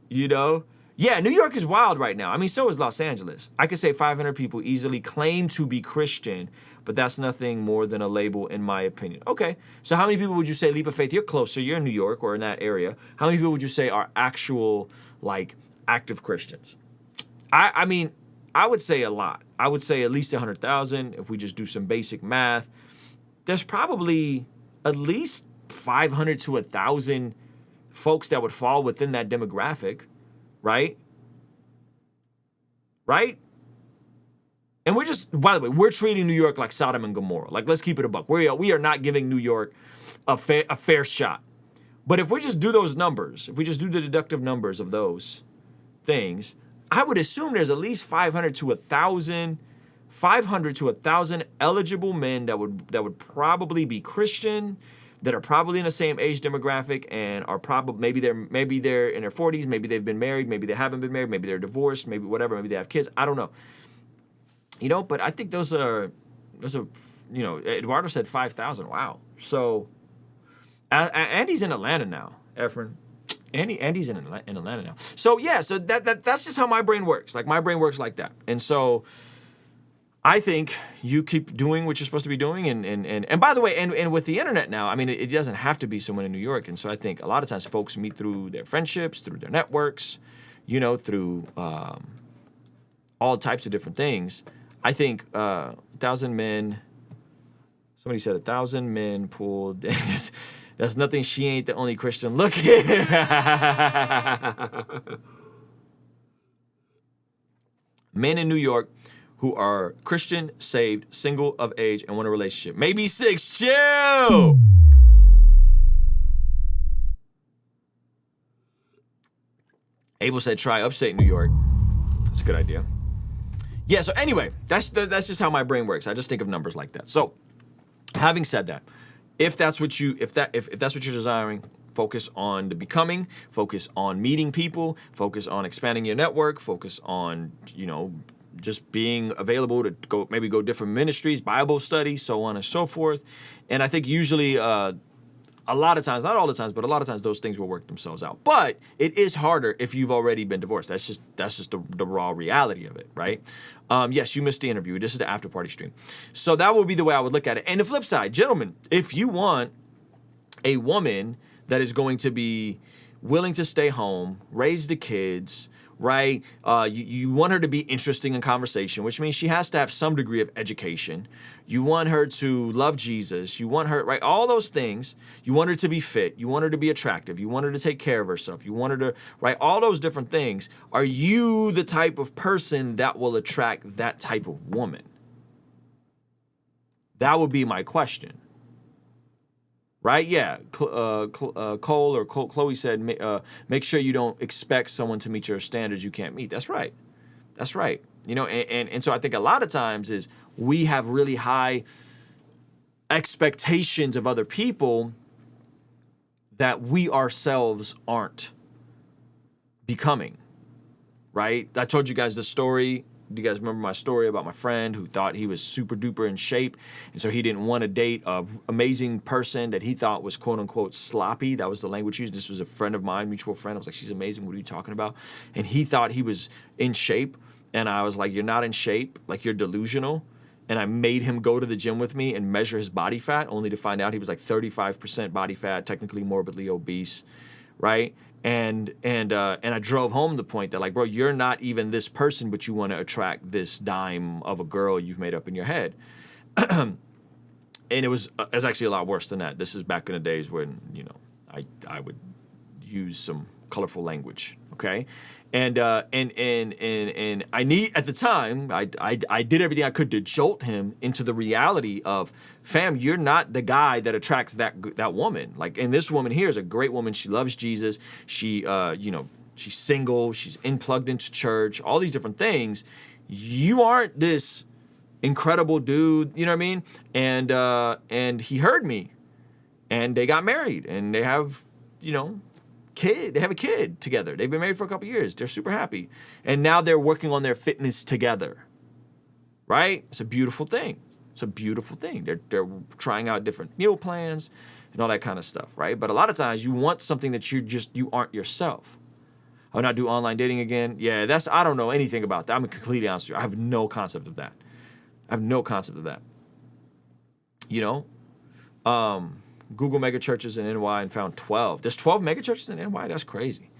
You know, yeah, New York is wild right now. I mean, so is Los Angeles. I could say 500 people easily claim to be Christian, but that's nothing more than a label, in my opinion. Okay, so how many people would you say, Leap of Faith, you're closer, you're in New York or in that area. How many people would you say are actual, like, active Christians? I mean, I would say a lot. I would say at least 100,000 if we just do some basic math. There's probably at least 500 to 1,000 folks that would fall within that demographic, right? Right? And we're just, by the way, we're treating New York like Sodom and Gomorrah. Like, let's keep it a buck. We are not giving New York a fair shot. But if we just do those numbers, if we just do the deductive numbers of those things, I would assume there's at least 500 to 1,000 eligible men that would probably be Christian, that are probably in the same age demographic and are probably, maybe they're in their 40s, maybe they've been married, maybe they haven't been married, maybe they're divorced, maybe whatever, maybe they have kids. I don't know. You know, but I think those are, you know, Eduardo said 5,000. Wow. So Andy's in Atlanta now, Efren. Andy's in Atlanta now. So yeah, so that's just how my brain works. Like, my brain works like that. And so I think you keep doing what you're supposed to be doing. And by the way, and with the internet now, I mean, it doesn't have to be someone in New York. And so I think a lot of times folks meet through their friendships, through their networks, you know, through all types of different things. I think 1,000 men, somebody said 1,000 men pulled. That's nothing. She ain't the only Christian looking. Men in New York who are Christian, saved, single, of age, and want a relationship. Maybe 6. Chill! Abel said try upstate New York. That's a good idea. Yeah, so anyway, that's just how my brain works. I just think of numbers like that. So, having said that, if that's what you're desiring, focus on the becoming, focus on meeting people, focus on expanding your network, focus on, you know, just being available to go different ministries, Bible studies, so on and so forth. And I think usually a lot of times, not all the times, but a lot of times those things will work themselves out. But it is harder if you've already been divorced. That's just the raw reality of it, right? Yes, you missed the interview. This is the after party stream. So that would be the way I would look at it. And the flip side, gentlemen, if you want a woman that is going to be willing to stay home, raise the kids, right? You want her to be interesting in conversation, which means she has to have some degree of education. You want her to love Jesus. You want her, right? All those things. You want her to be fit. You want her to be attractive. You want her to take care of herself. You want her to, right? All those different things. Are you the type of person that will attract that type of woman? That would be my question. Right? Yeah. Cole or Chloe said, make sure you don't expect someone to meet your standards you can't meet. That's right. That's right. You know, and so I think a lot of times is we have really high expectations of other people that we ourselves aren't becoming. Right? I told you guys the story Do you guys remember my story about my friend who thought he was super duper in shape, and so he didn't want to date a amazing person that he thought was quote unquote sloppy? That was the language used. This was a friend of mine, mutual friend. I was like, she's amazing. What are you talking about? And he thought he was in shape, and I was like, you're not in shape. Like, you're delusional. And I made him go to the gym with me and measure his body fat, only to find out he was like 35% body fat, technically morbidly obese, right? And I drove home the point that, like, bro, you're not even this person, but you want to attract this dime of a girl you've made up in your head. And it was actually a lot worse than that. This is back in the days when, you know, I would use some colorful language, okay? And I need, at the time, I did everything I could to jolt him into the reality of, fam, you're not the guy that attracts that woman. Like, and this woman here is a great woman. She loves Jesus. She, you know, she's single. She's plugged into church. All these different things. You aren't this incredible dude. You know what I mean? And he heard me, and they got married, and they have, you know, they have a kid together. They've been married for a couple years. They're super happy. And now they're working on their fitness together. Right? It's a beautiful thing. It's a beautiful thing. They're trying out different meal plans and all that kind of stuff, right? But a lot of times you want something that you aren't yourself. I would not do online dating again. Yeah, I don't know anything about that. I'm completely honest with you. I have no concept of that. I have no concept of that. You know? Google mega churches in NY and found 12. There's 12 mega churches in NY? That's crazy.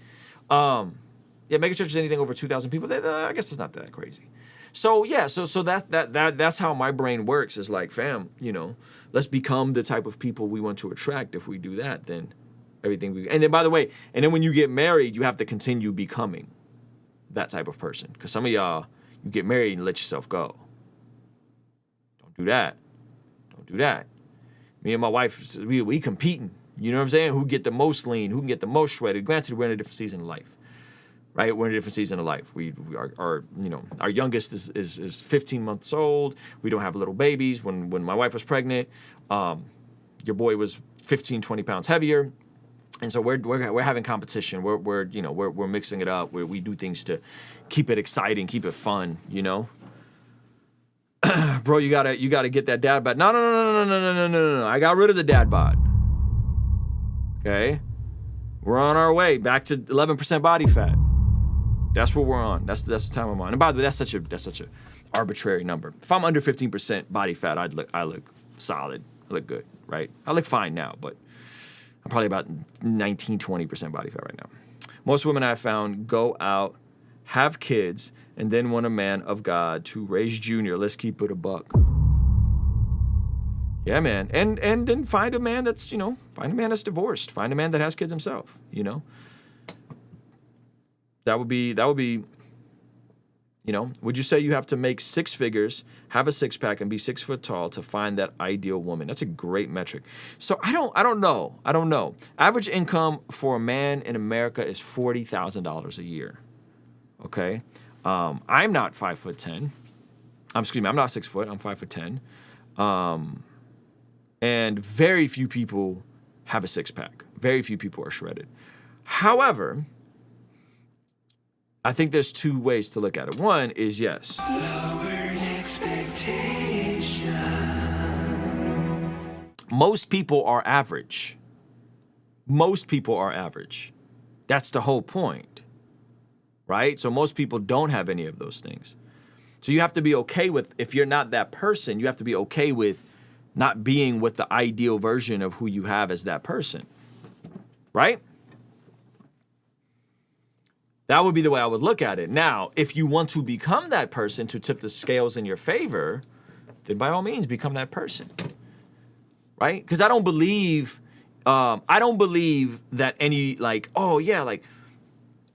Yeah, mega churches, anything over 2,000 people, I guess it's not that crazy. So yeah, so that's how my brain works, is like, fam, you know, let's become the type of people we want to attract. If we do that, then everything and then, by the way, and then when you get married, you have to continue becoming that type of person. Because some of y'all, you get married and let yourself go. Don't do that. Don't do that. Me and my wife, we competing. You know what I'm saying? Who get the most lean? Who can get the most shredded? Granted, we're in a different season of life, right? We're in a different season of life. We are, you know, our youngest is 15 months old. We don't have little babies. When my wife was pregnant, your boy was 15, 20 pounds heavier, and so we're having competition. We're mixing it up. We do things to keep it exciting, keep it fun. You know. Bro, you gotta get that dad bod. No. I got rid of the dad bod. Okay? We're on our way back to 11% body fat. That's what we're on. That's the time I'm on. And by the way, that's such a arbitrary number. If I'm under 15% body fat, I look solid. I look good, right? I look fine now, but I'm probably about 19, 20% body fat right now. Most women I've found go out, have kids, and then want a man of God to raise Junior. Let's keep it a buck. Yeah, man. And then find a man that's, you know, divorced. Find a man that has kids himself, you know. That would be, you know, would you say you have to make 6 figures, have a six-pack, and be 6 foot tall to find that ideal woman? That's a great metric. So I don't know. Average income for a man in America is $40,000 a year. Okay? I'm not 5'10". I'm not 6 foot. I'm 5'10". And very few people have a six-pack. Very few people are shredded. However, I think there's 2 ways to look at it. One is, yes, most people are average. Most people are average. That's the whole point, right? So most people don't have any of those things. So you have to be okay with, if you're not that person, you have to be okay with not being with the ideal version of who you have as that person, right? That would be the way I would look at it. Now, if you want to become that person to tip the scales in your favor, then by all means become that person, right? Because I don't believe that any, like, oh yeah, like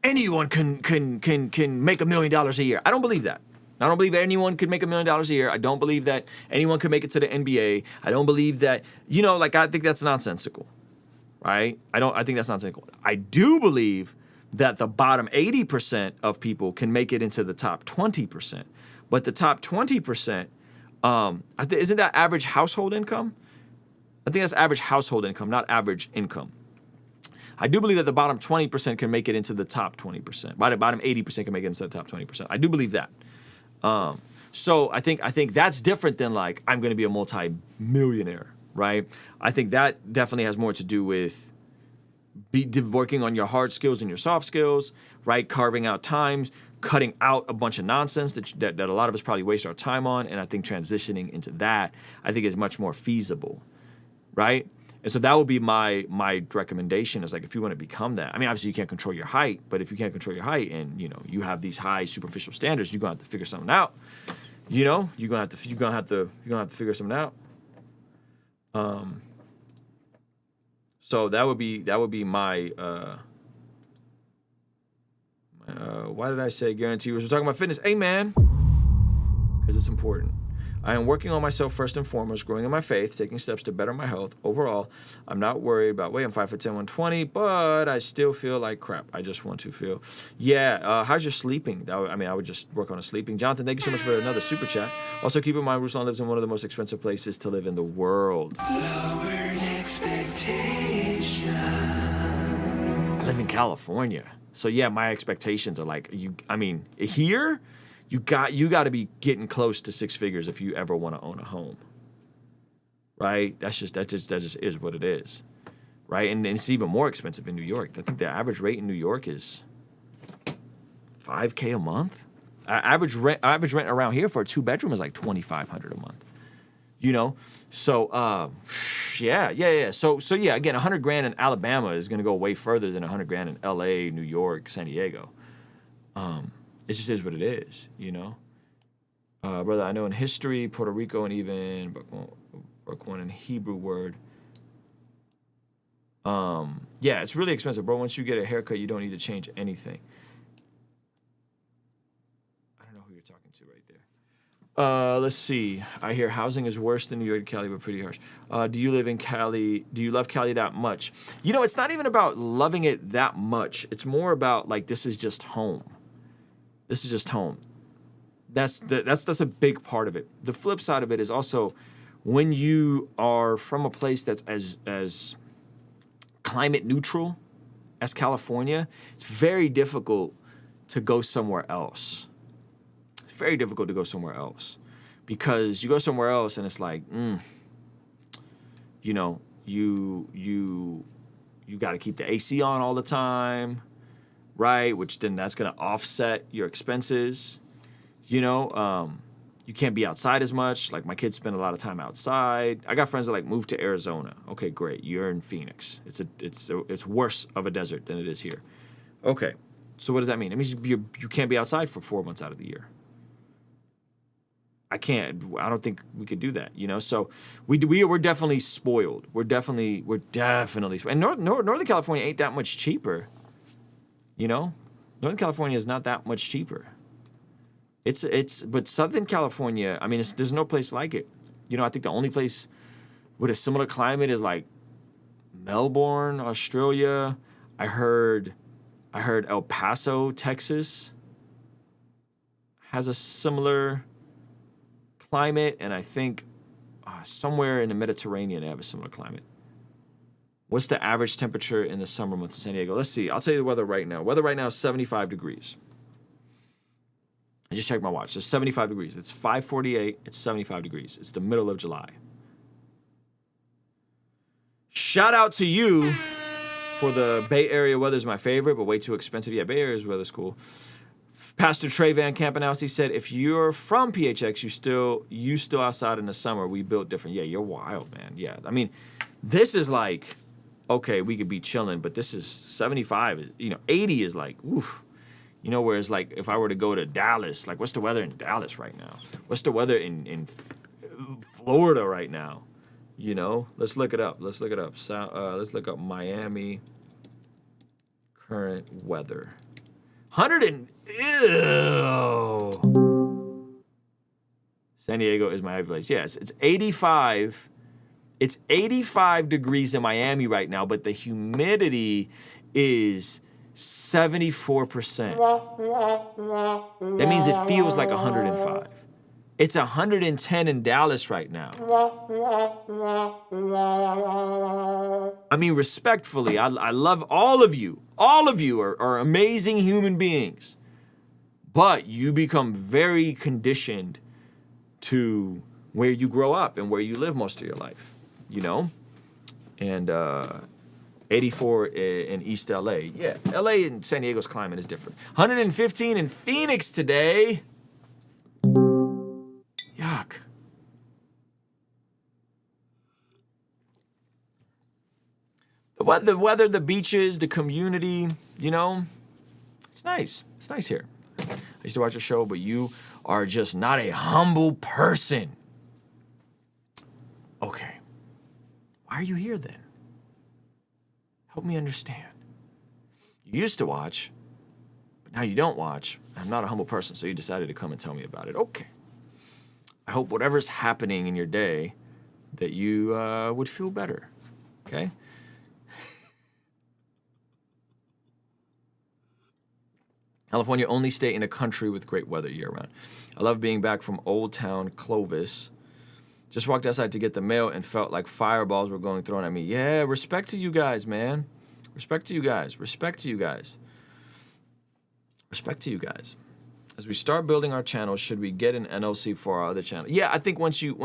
anyone can make $1 million a year. I don't believe that. I don't believe anyone could make $1 million a year. I don't believe that anyone could make it to the NBA. I don't believe that, you know, like, I think that's nonsensical, right? I think that's nonsensical. I do believe that the bottom 80% of people can make it into the top 20%. But the top 20%, isn't that average household income? I think that's average household income, not average income. I do believe that the bottom 20% can make it into the top 20%. Bottom 80% can make it into the top 20%. I do believe that. So I think that's different than like, I'm going to be a multi-millionaire, right? I think that definitely has more to do with working on your hard skills and your soft skills, right? Carving out times, cutting out a bunch of nonsense that a lot of us probably waste our time on. And I think transitioning into that, I think is much more feasible, right? And so that would be my recommendation is like, if you want to become that, I mean, obviously you can't control your height, but if you can't control your height and, you know, you have these high superficial standards, you're going to have to figure something out. You know, you're going to have to figure something out. So that would be my, why did I say guarantee? We're talking about fitness. Hey, man, because it's important. I am working on myself first and foremost, growing in my faith, taking steps to better my health. Overall, I'm not worried about weight. I'm 5'10", 120, but I still feel like crap. I just want to feel. Yeah, how's your sleeping? I would just work on a sleeping. Jonathan, thank you so much for another super chat. Also, keep in mind, Ruslan lives in one of the most expensive places to live in the world. I live in California. So yeah, my expectations are like, here, you got to be getting close to six figures if you ever want to own a home. Right? That just is what it is. Right? And it's even more expensive in New York. I think the average rate in New York is $5K a month. Average rent around here for a 2-bedroom is like $2,500 a month. You know? So yeah. So yeah, again, $100,000 in Alabama is gonna go way further than $100,000 in LA, New York, San Diego. It just is what it is, you know? Brother, I know in history, Puerto Rico, and even one in Hebrew word. Yeah, it's really expensive, bro. Once you get a haircut, you don't need to change anything. I don't know who you're talking to right there. Let's see. I hear housing is worse than New York and Cali, but pretty harsh. Do you live in Cali? Do you love Cali that much? You know, it's not even about loving it that much. It's more about like, this is just home. This is just home. That's a big part of it. The flip side of it is also when you are from a place that's as climate neutral as California, it's very difficult to go somewhere else. It's very difficult to go somewhere else because you go somewhere else and it's like, you know, you got to keep the AC on all the time. Right, which then that's gonna offset your expenses. You know, you can't be outside as much. Like my kids spend a lot of time outside. I got friends that like move to Arizona. Okay, great. You're in Phoenix. It's worse of a desert than it is here. Okay, so what does that mean? It means you can't be outside for 4 months out of the year. I don't think we could do that. You know, so we're definitely spoiled. We're definitely spoiled. And Northern California ain't that much cheaper. You know, Northern California is not that much cheaper. But Southern California, I mean, there's no place like it. You know, I think the only place with a similar climate is like Melbourne, Australia. I heard El Paso, Texas has a similar climate, and I think somewhere in the Mediterranean they have a similar climate. What's the average temperature in the summer months in San Diego? Let's see. I'll tell you the weather right now. Weather right now is 75 degrees. I just checked my watch. It's 75 degrees. It's 5:48. It's 75 degrees. It's the middle of July. Shout out to you for the Bay Area weather is my favorite, but way too expensive. Yeah, Bay Area's weather's cool. Pastor Trey Van Campenhouse, he said, if you're from PHX, you still outside in the summer. We built different. Yeah, you're wild, man. Yeah, I mean, this is like, okay, we could be chilling, but this is 75. You know, 80 is like, oof. You know, whereas like if I were to go to Dallas, like what's the weather in Dallas right now? What's the weather in Florida right now? You know, let's look it up. Let's look up Miami current weather. 100 and ew. San Diego is my happy place. Yes, it's 85. It's 85 degrees in Miami right now, but the humidity is 74%. That means it feels like 105. It's 110 in Dallas right now. I mean, respectfully, I love all of you. All of you are amazing human beings. But you become very conditioned to where you grow up and where you live most of your life, you know? And 84 in East LA. Yeah, LA and San Diego's climate is different. 115 in Phoenix today. Yuck. The weather, the beaches, the community, you know, it's nice. It's nice here. I used to watch a show, but you are just not a humble person. Okay. Why are you here then? Help me understand. You used to watch, but now you don't watch. I'm not a humble person, so you decided to come and tell me about it. Okay. I hope whatever's happening in your day that you would feel better. Okay? California, only state in a country with great weather year-round. I love being back from Old Town Clovis. Just walked outside to get the mail and felt like fireballs were going thrown at me. Yeah, respect to you guys, man. Respect to you guys. Respect to you guys. Respect to you guys. As we start building our channel, should we get an NLC for our other channel? Yeah, I think once you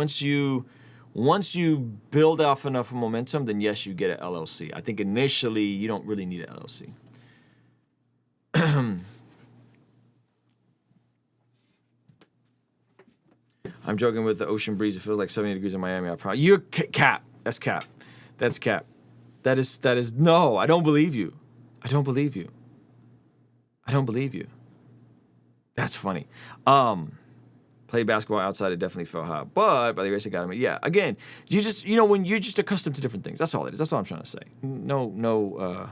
build off enough momentum, then yes, you get an LLC. I think initially you don't really need an LLC. I'm joking with the ocean breeze. It feels like 70 degrees in Miami. I promise. You're cap. That's cap. That's cap. That is, no, I don't believe you. I don't believe you. I don't believe you. That's funny. Played basketball outside, it definitely felt hot. But by the grace of God, I mean, yeah, again, you just, you know, when you're just accustomed to different things, that's all it is. That's all I'm trying to say. No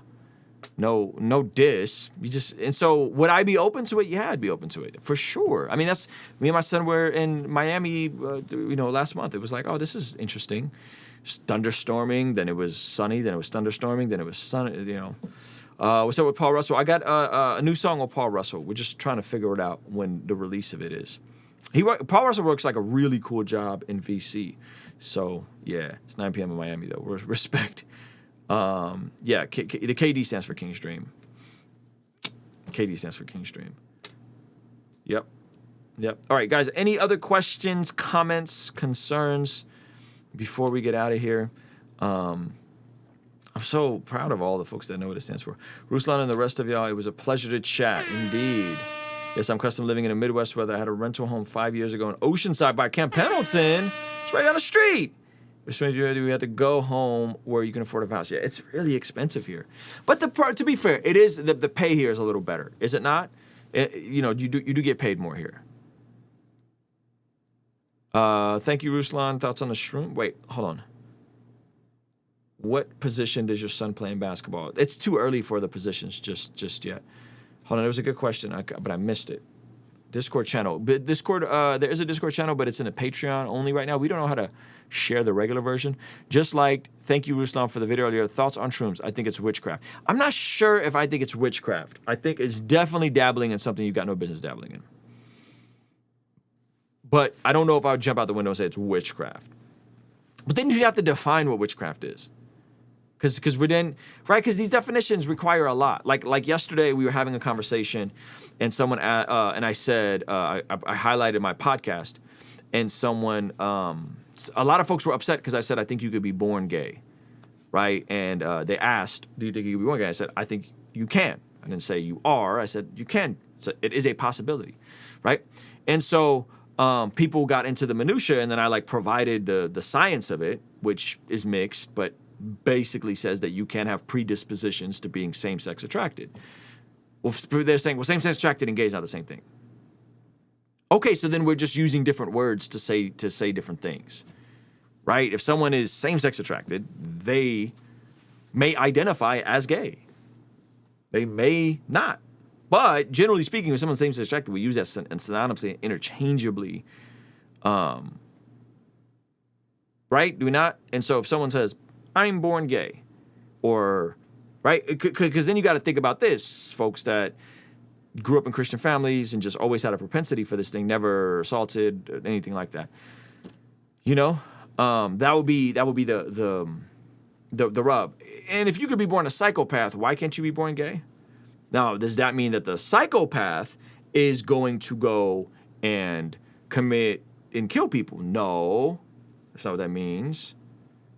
diss. You just, and so would I be open to it? Yeah, I'd be open to it for sure. I mean, that's, me and my son were in Miami, you know, last month. It was like, oh, this is interesting. Thunderstorming, then it was sunny, then it was thunderstorming, then it was sunny, you know. What's up with Paul Russell? I got a new song with Paul Russell. We're just trying to figure it out when the release of it is. Paul Russell works like a really cool job in VC. So yeah, it's 9 p.m. in Miami though. Respect. Yeah, the KD stands for King's Dream. KD stands for King's Dream. Yep. All right, guys. Any other questions, comments, concerns before we get out of here? I'm so proud of all the folks that know what it stands for. Ruslan and the rest of y'all, it was a pleasure to chat, indeed. Yes, I'm custom living in the Midwest weather. I had a rental home 5 years ago in Oceanside by Camp Pendleton. It's right down the street. Which means we have to go home where you can afford a house. Yeah, it's really expensive here. But to be fair, it is the pay here is a little better, is it not? You know, you do get paid more here. Thank you, Ruslan. Thoughts on the shroom? Wait, hold on. What position does your son play in basketball? It's too early for the positions just yet. Hold on, it was a good question, but I missed it. Discord channel. Discord, there is a Discord channel, but it's in a Patreon only right now. We don't know how to share the regular version. Just like, thank you, Ruslan, for the video earlier. Thoughts on shrooms? I think it's witchcraft. I'm not sure if I think it's witchcraft. I think it's definitely dabbling in something you've got no business dabbling in. But I don't know if I would jump out the window and say it's witchcraft. But then you have to define what witchcraft is. Because we're then, right? Because these definitions require a lot. Like yesterday, we were having a conversation, and someone and I said I highlighted my podcast, and someone, a lot of folks were upset because I said I think you could be born gay, right? And they asked, do you think you could be born gay? I said I think you can. I didn't say you are. I said you can. It is a possibility, right? And so people got into the minutia, and then I provided the science of it, which is mixed, but basically says that you can have predispositions to being same-sex attracted. Well, they're saying, well, same-sex attracted and gay is not the same thing. Okay, so then we're just using different words to say different things, right? If someone is same-sex attracted, they may identify as gay. They may not. But generally speaking, when someone's same-sex attracted, we use that synonymously, interchangeably. Right? Do we not? And so if someone says, I'm born gay, or, right? Because then you got to think about this, folks that grew up in Christian families and just always had a propensity for this thing, never assaulted, anything like that. You know, that would be the rub. And if you could be born a psychopath, why can't you be born gay? Now, does that mean that the psychopath is going to go and commit and kill people. No, that's not what that means.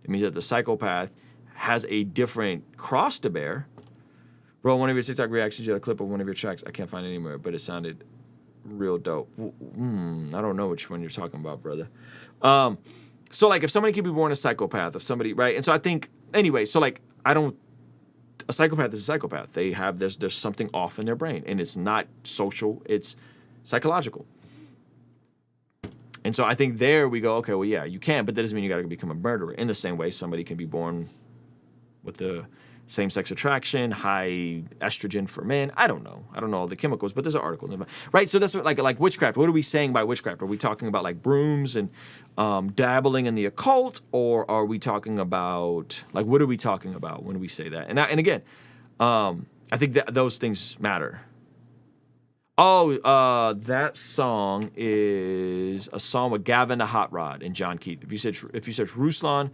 It means that the psychopath has a different cross to bear. Bro, one of your TikTok reactions, you had a clip of one of your tracks. I can't find it anywhere, but it sounded real dope. I don't know which one you're talking about, brother. So like if somebody can be born a psychopath, if somebody, right? And so I think, anyway, so like a psychopath is a psychopath. They have, there's something off in their brain, and it's not social, it's psychological. And so I think there we go, okay, well, yeah, you can, but that doesn't mean you got to become a murderer. In the same way, somebody can be born with the same-sex attraction, high estrogen for men. I don't know all the chemicals, but there's an article, right? So that's what, like witchcraft. What are we saying by witchcraft? Are we talking about like brooms and dabbling in the occult, or are we talking about, like, what are we talking about when we say that? And again, I think that those things matter. Oh, that song is a song with Gavin the Hot Rod and John Keith. If you search Ruslan,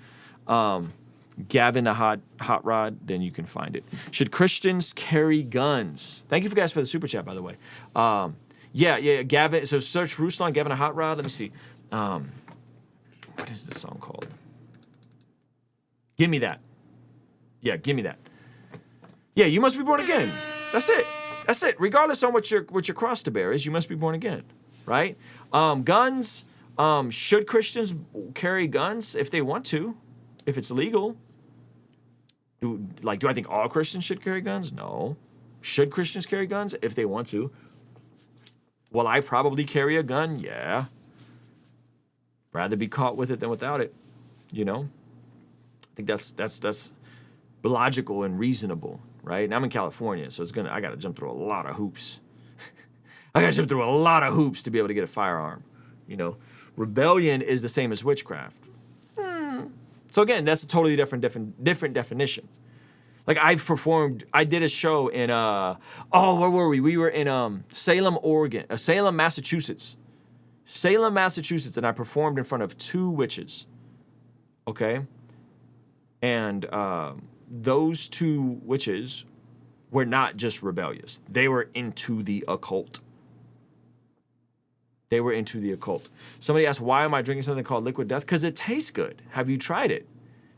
Gavin the Hot Rod, then you can find it. Should Christians carry guns? Thank you guys for the super chat, by the way. Yeah, Gavin. So search Ruslan, Gavin the Hot Rod. Let me see. What is this song called? Give Me That. Yeah, Give Me That. Yeah, you must be born again. That's it. That's it. Regardless on what your cross to bear is, you must be born again, right? Guns. Should Christians carry guns if they want to? If it's legal. Do I think all Christians should carry guns? No. Should Christians carry guns if they want to? Will I probably carry a gun? Yeah. Rather be caught with it than without it. You know? I think that's logical and reasonable, right? And I'm in California, so I gotta jump through a lot of hoops. I gotta jump through a lot of hoops to be able to get a firearm. You know? Rebellion is the same as witchcraft. So again, that's a totally different definition. Like I did a show in where were we? We were in Salem, Massachusetts. Salem, Massachusetts, and I performed in front of 2 witches. Okay? And those 2 witches were not just rebellious. They were into the occult. They were into the occult. Somebody asked, why am I drinking something called Liquid Death? Because it tastes good. Have you tried it?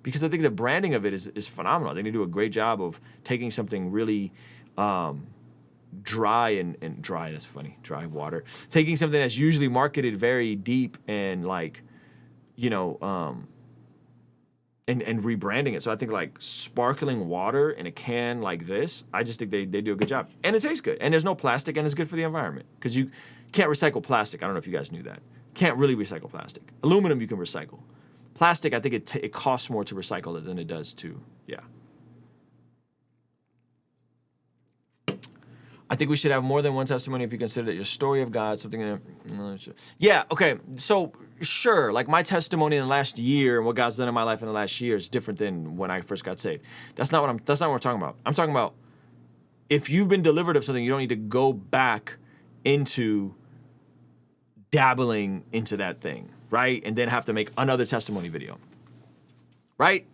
Because I think the branding of it is phenomenal. They do a great job of taking something really dry and dry, that's funny, dry water. Taking something that's usually marketed very deep and like, you know, and rebranding it. So I think like sparkling water in a can like this, I just think they do a good job. And it tastes good. And there's no plastic, and it's good for the environment. Because you can't recycle plastic. I don't know if you guys knew that. Can't really recycle plastic. Aluminum you can recycle. Plastic, I think it costs more to recycle it than it does to, yeah. I think we should have more than one testimony if you consider it your story of God, something. Yeah, okay, so sure, like my testimony in the last year and what God's done in my life in the last year is different than when I first got saved. That's not what we're talking about. I'm talking about if you've been delivered of something, you don't need to go back into dabbling into that thing, right? And then have to make another testimony video, right?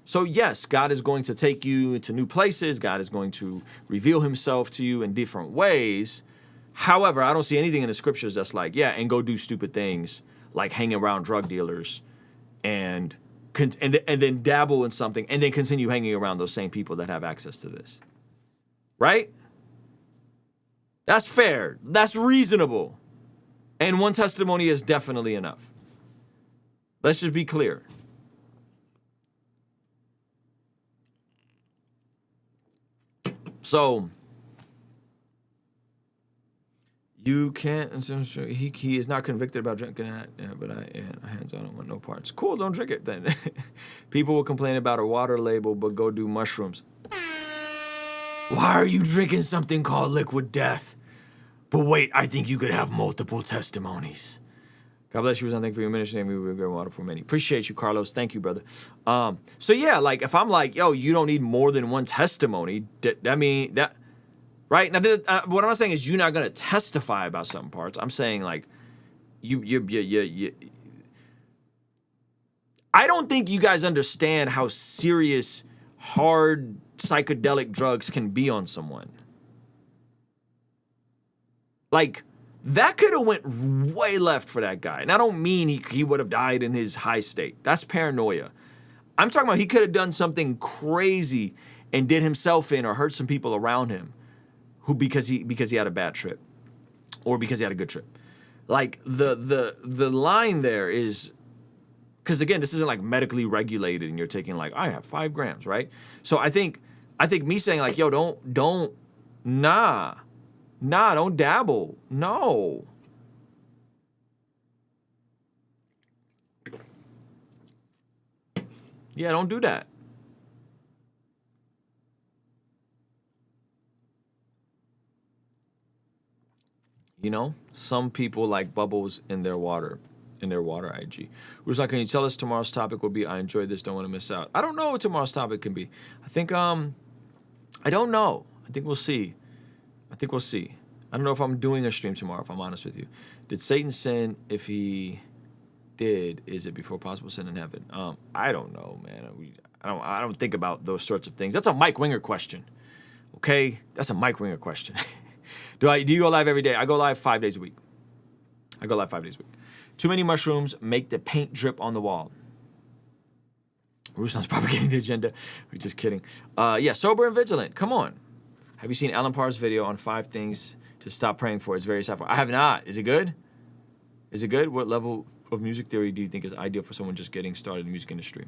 So yes, God is going to take you into new places. God is going to reveal himself to you in different ways. However, I don't see anything in the scriptures that's like, yeah, and go do stupid things like hang around drug dealers and then dabble in something and then continue hanging around those same people that have access to this, right? That's fair. That's reasonable. And one testimony is definitely enough. Let's just be clear. So, you can't, he is not convicted about drinking that, yeah, but hands on, I don't want no parts. Cool, don't drink it then. People will complain about a water label, but go do mushrooms. Why are you drinking something called Liquid Death? But wait, I think you could have multiple testimonies. God bless you, Ruslan. Thank you for your ministry. We will get water for many. Appreciate you, Carlos. Thank you, brother. So yeah, like if I'm like, yo, you don't need more than one testimony. I mean that, right? Now, what I'm not saying is you're not gonna testify about some parts. I'm saying like, you. I don't think you guys understand how serious, hard psychedelic drugs can be on someone. Like, that could have went way left for that guy. And I don't mean he would have died in his high state. That's paranoia. I'm talking about he could have done something crazy and did himself in or hurt some people around him because he had a bad trip or because he had a good trip. Like, the line there is, because again, this isn't like medically regulated and you're taking like, I have 5 grams, right? So I think me saying like, yo, don't dabble. No. Yeah, don't do that. You know, some people like bubbles in their water IG. Ruslan, can you tell us tomorrow's topic will be? I enjoyed this, don't want to miss out. I don't know what tomorrow's topic can be. I think, I don't know. I think we'll see. I don't know if I'm doing a stream tomorrow, if I'm honest with you. Did Satan sin? If he did, is it before possible sin in heaven? I don't know, man. I don't think about those sorts of things. That's a Mike Winger question. Okay? That's a Mike Winger question. Do you go live every day? I go live 5 days a week. Too many mushrooms make the paint drip on the wall. Ruslan's propagating the agenda. We're just kidding. Yeah, sober and vigilant. Come on. Have you seen Alan Parr's video on 5 things to stop praying for? It's very sad. I have not. Is it good? What level of music theory do you think is ideal for someone just getting started in the music industry?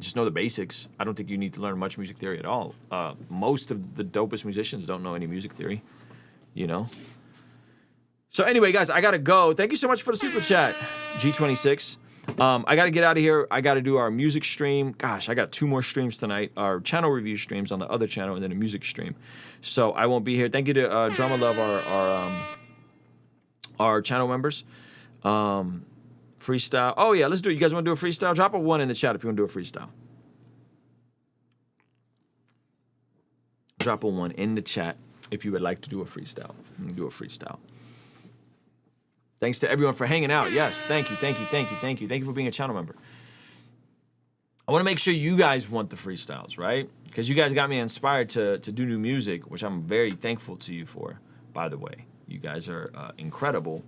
Just know the basics. I don't think you need to learn much music theory at all. Most of the dopest musicians don't know any music theory, you know? So anyway, guys, I gotta go. Thank you so much for the super chat, G26. I gotta get out of here. I gotta do our music stream. Gosh, I got 2 more streams tonight. Our channel review streams on the other channel and then a music stream. So I won't be here. Thank you to Drama Love, our channel members. Freestyle. Oh, yeah, let's do it. You guys want to do a freestyle? Drop a 1 in the chat if you want to do a freestyle. Drop a 1 in the chat if you would like to do a freestyle. Do a freestyle. Thanks to everyone for hanging out. Yes, thank you. Thank you for being a channel member. I want to make sure you guys want the freestyles, right? Because you guys got me inspired to do new music, which I'm very thankful to you for, by the way. You guys are incredible.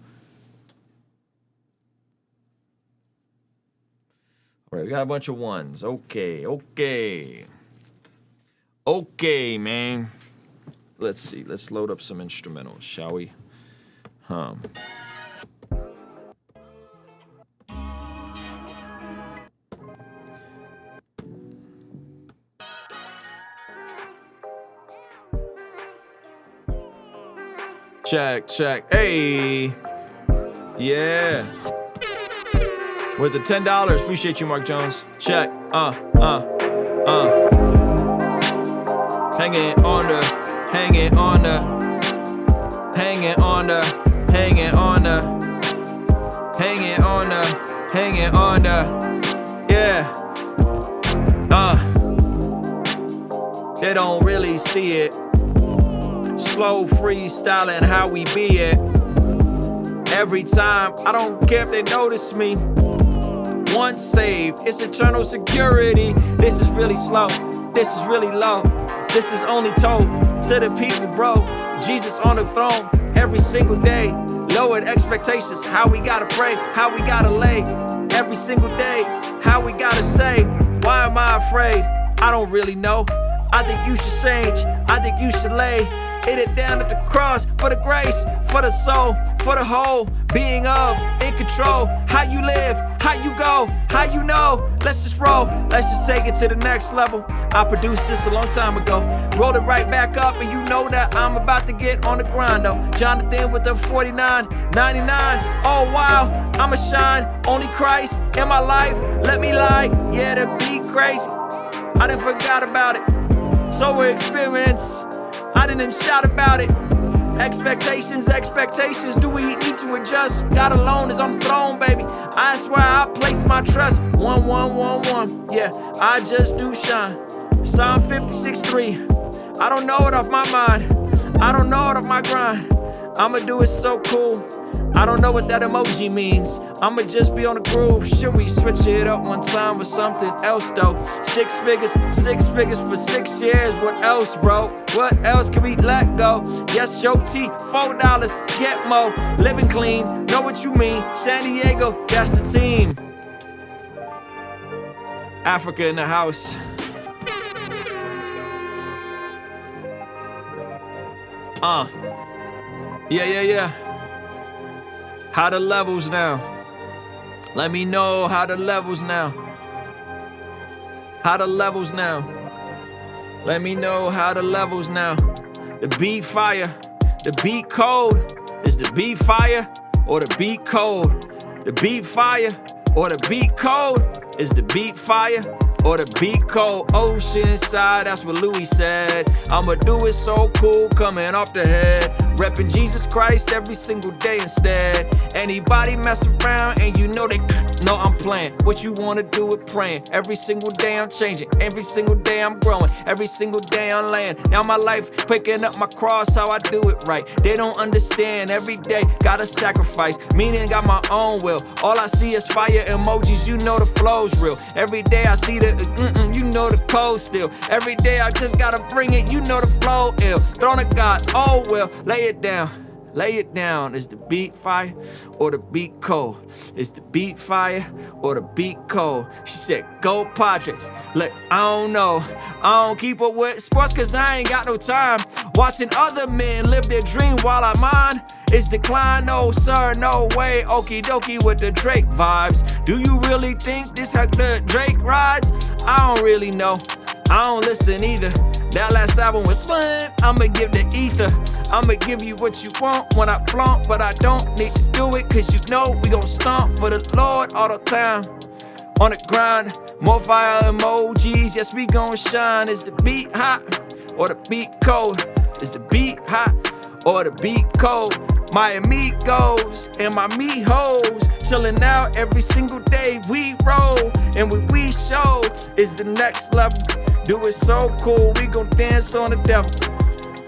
All right, we got a bunch of 1s. Okay, man. Let's see. Let's load up some instrumentals, shall we? Check. Hey. Yeah. With the $10. Appreciate you, Mark Jones. Check. Hanging on the. Yeah. They don't really see it. Slow freestyling how we be it. Every time, I don't care if they notice me. Once saved, it's eternal security. This is really slow, this is really low. This is only told to the people, bro. Jesus on the throne every single day. Lowered expectations, how we gotta pray, how we gotta lay. Every single day, how we gotta say. Why am I afraid? I don't really know. I think you should change, I think you should lay it down at the cross for the grace, for the soul, for the whole being of, in control. How you live, how you go, how you know. Let's just roll, let's just take it to the next level. I produced this a long time ago. Roll it right back up and you know that I'm about to get on the grind though. Jonathan with the 49.99. Oh wow, I'ma shine. Only Christ in my life. Let me lie, yeah, to be crazy. I done forgot about it. So we're experiencing. I didn't shout about it. Expectations, do we need to adjust? God alone is on the throne, baby. I swear I place my trust. 1-1-1-1. Yeah, I just do shine. Psalm 56:3. I don't know it off my mind. I don't know it off my grind. I'ma do it so cool. I don't know what that emoji means. I'ma just be on the groove. Should we switch it up one time with something else though? Six figures for 6 years. What else, bro? What else can we let go? Yes, Joe T, $4, get more. Living clean, know what you mean. San Diego, that's the team. Africa in the house. Yeah. How the levels now? Let me know how the levels now. How the levels now? Let me know how the levels now. The beat fire, the beat cold. Is the beat fire or the beat cold? The beat fire or the beat cold? Is the beat fire or the beat cold? Oceanside, that's what Louis said. I'ma do it so cool, coming off the head. Reppin' Jesus Christ every single day instead. Anybody mess around and you know they know I'm playing. What you wanna do with praying? Every single day I'm changing. Every single day I'm growing. Every single day I'm laying. Now my life, picking up my cross, how I do it right. They don't understand. Every day, gotta sacrifice. Meaning got my own will. All I see is fire emojis, you know the flow's real. Every day I see the you know the code still. Every day I just gotta bring it, you know the flow ill. Throne of God, oh well, lay it down. Lay it down. Is the beat fire or the beat cold? Is the beat fire or the beat cold? She said, go Padres. Look, I don't know. I don't keep up with sports cause I ain't got no time. Watching other men live their dream while I mine. It's decline, no sir, no way. Okie dokie with the Drake vibes. Do you really think this how the Drake rides? I don't really know. I don't listen either. That last album was fun. I'ma give the ether. I'ma give you what you want when I flaunt, but I don't need to do it cause you know we gon' stomp for the Lord all the time. On the grind, more fire emojis, yes we gon' shine. Is the beat hot or the beat cold? Is the beat hot or the beat cold? My amigos and my me-hoes chillin' out every single day we roll. And when we show is the next level. Do it so cool, we gon' dance on the devil.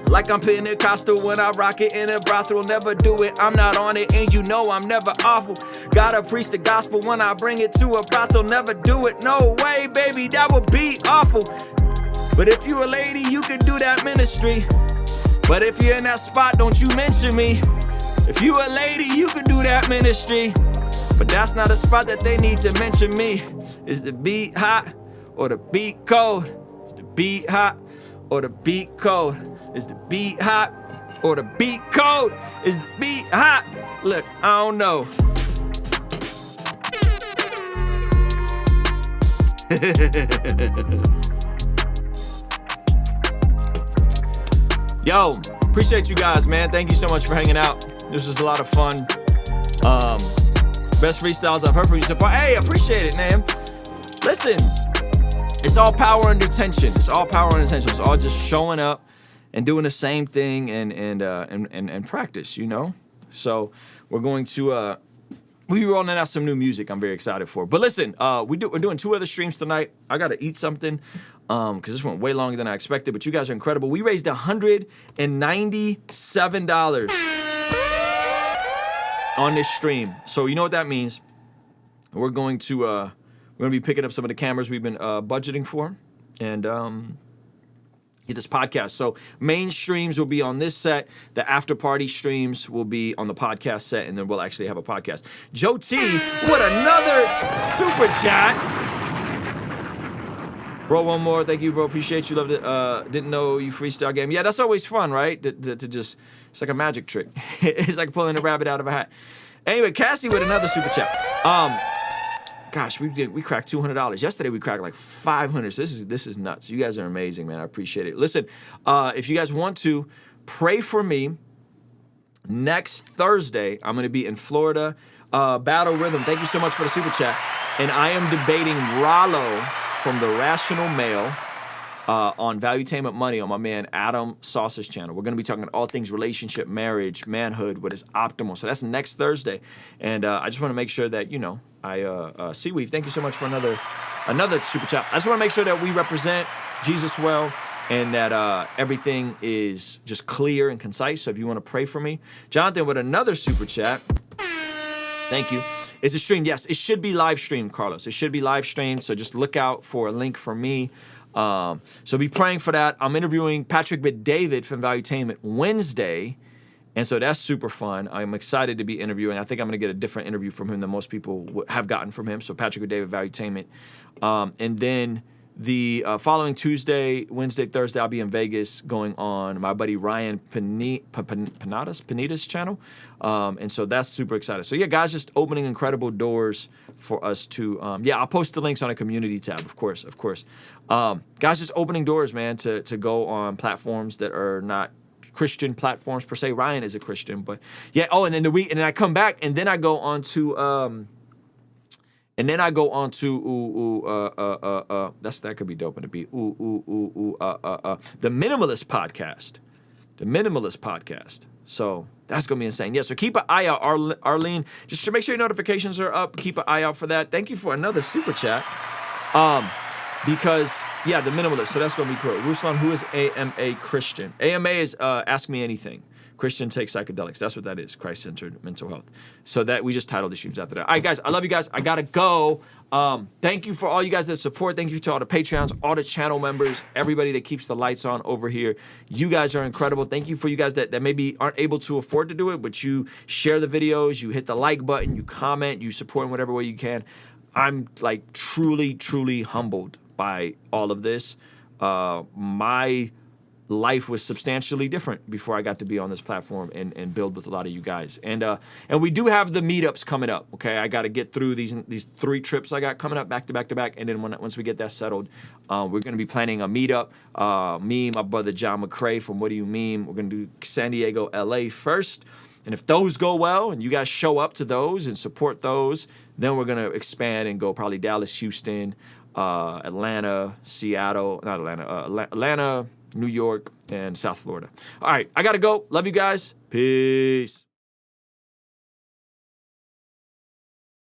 Like I'm Pentecostal when I rock it in a brothel. Never do it, I'm not on it, and you know I'm never awful. Gotta preach the gospel when I bring it to a brothel. Never do it, no way, baby, that would be awful. But if you a lady, you can do that ministry. But if you're in that spot, don't you mention me. If you a lady, you can do that ministry. But that's not a spot that they need to mention me. Is the beat hot or the beat cold? Is the beat hot or the beat cold? Is the beat hot or the beat cold? Is the beat hot? Look, I don't know. Yo, appreciate you guys, man. Thank you so much for hanging out. This was a lot of fun. Best freestyles I've heard from you so far. Hey, appreciate it, man. Listen, it's all power under tension. It's all power under tension. It's all just showing up and doing the same thing and practice, you know? So we're going to we rolling out some new music I'm very excited for. But listen, we're doing 2 other streams tonight. I gotta eat something because this went way longer than I expected, but you guys are incredible. We raised $197 on this stream. So you know what that means. We're going to be picking up some of the cameras we've been budgeting for and get this podcast. So main streams will be on this set. The after party streams will be on the podcast set, and then we'll actually have a podcast. Joe T, what another super chat. Bro, one more. Thank you, bro. Appreciate you. Loved it. Didn't know you freestyle game. Yeah, that's always fun, right? To just, it's like a magic trick. It's like pulling a rabbit out of a hat. Anyway, Cassie with another super chat. Gosh, we cracked $200. Yesterday we cracked like $500. So this is nuts. You guys are amazing, man. I appreciate it. Listen, if you guys want to pray for me, next Thursday I'm going to be in Florida. Battle Rhythm. Thank you so much for the super chat. And I am debating Rollo from the Rational Male on Valuetainment Money on my man Adam Sauce's channel. We're going to be talking all things relationship, marriage, manhood, what is optimal. So that's next Thursday. And I just want to make sure that, you know, Seaweave, thank you so much for another super chat. I just want to make sure that we represent Jesus well and that everything is just clear and concise. So if you want to pray for me. Jonathan with another super chat. Thank you. Is it streamed? Yes, it should be live streamed, Carlos. It should be live streamed, so just look out for a link from me. So be praying for that. I'm interviewing Patrick Bet-David from Valuetainment Wednesday, and so that's super fun. I'm excited to be interviewing. I think I'm going to get a different interview from him than most people have gotten from him. So Patrick Bet-David, Valuetainment. And then the following Tuesday, Wednesday, Thursday, I'll be in Vegas going on my buddy Ryan Panita's channel. And so that's super exciting. So yeah, guys, just opening incredible doors for us to, I'll post the links on a community tab, of course. Guys, just opening doors, man, to go on platforms that are not Christian platforms per se. Ryan is a Christian, but yeah. Oh, and then and then I come back, and then I go on to, that could be dope in the beat. The Minimalist Podcast. So that's gonna be insane. Yeah. So keep an eye out, Arlene. Just to make sure your notifications are up. Keep an eye out for that. Thank you for another super chat. Because yeah, the Minimalist. So that's gonna be cool. Ruslan, who is AMA Christian? AMA is Ask Me Anything. Christian Take Psychedelics. That's what that is. Christ-centered mental health. So that we just titled the streams after that. All right, guys. I love you guys. I gotta go. Thank you for all you guys that support. Thank you to all the Patreons, all the channel members, everybody that keeps the lights on over here. You guys are incredible. Thank you for you guys that maybe aren't able to afford to do it, but you share the videos, you hit the like button, you comment, you support in whatever way you can. I'm like truly, truly humbled by all of this. My life was substantially different before I got to be on this platform and build with a lot of you guys. And we do have the meetups coming up, okay? I got to get through these 3 trips I got coming up back to back to back, and then once we get that settled, we're going to be planning a meetup. Me, my brother John McCrae from What Do You Meme, we're going to do San Diego, LA first. And if those go well and you guys show up to those and support those, then we're going to expand and go probably Dallas, Houston, Atlanta, Seattle, not Atlanta, Atlanta, New York, and South Florida. All right, I got to go. Love you guys. Peace.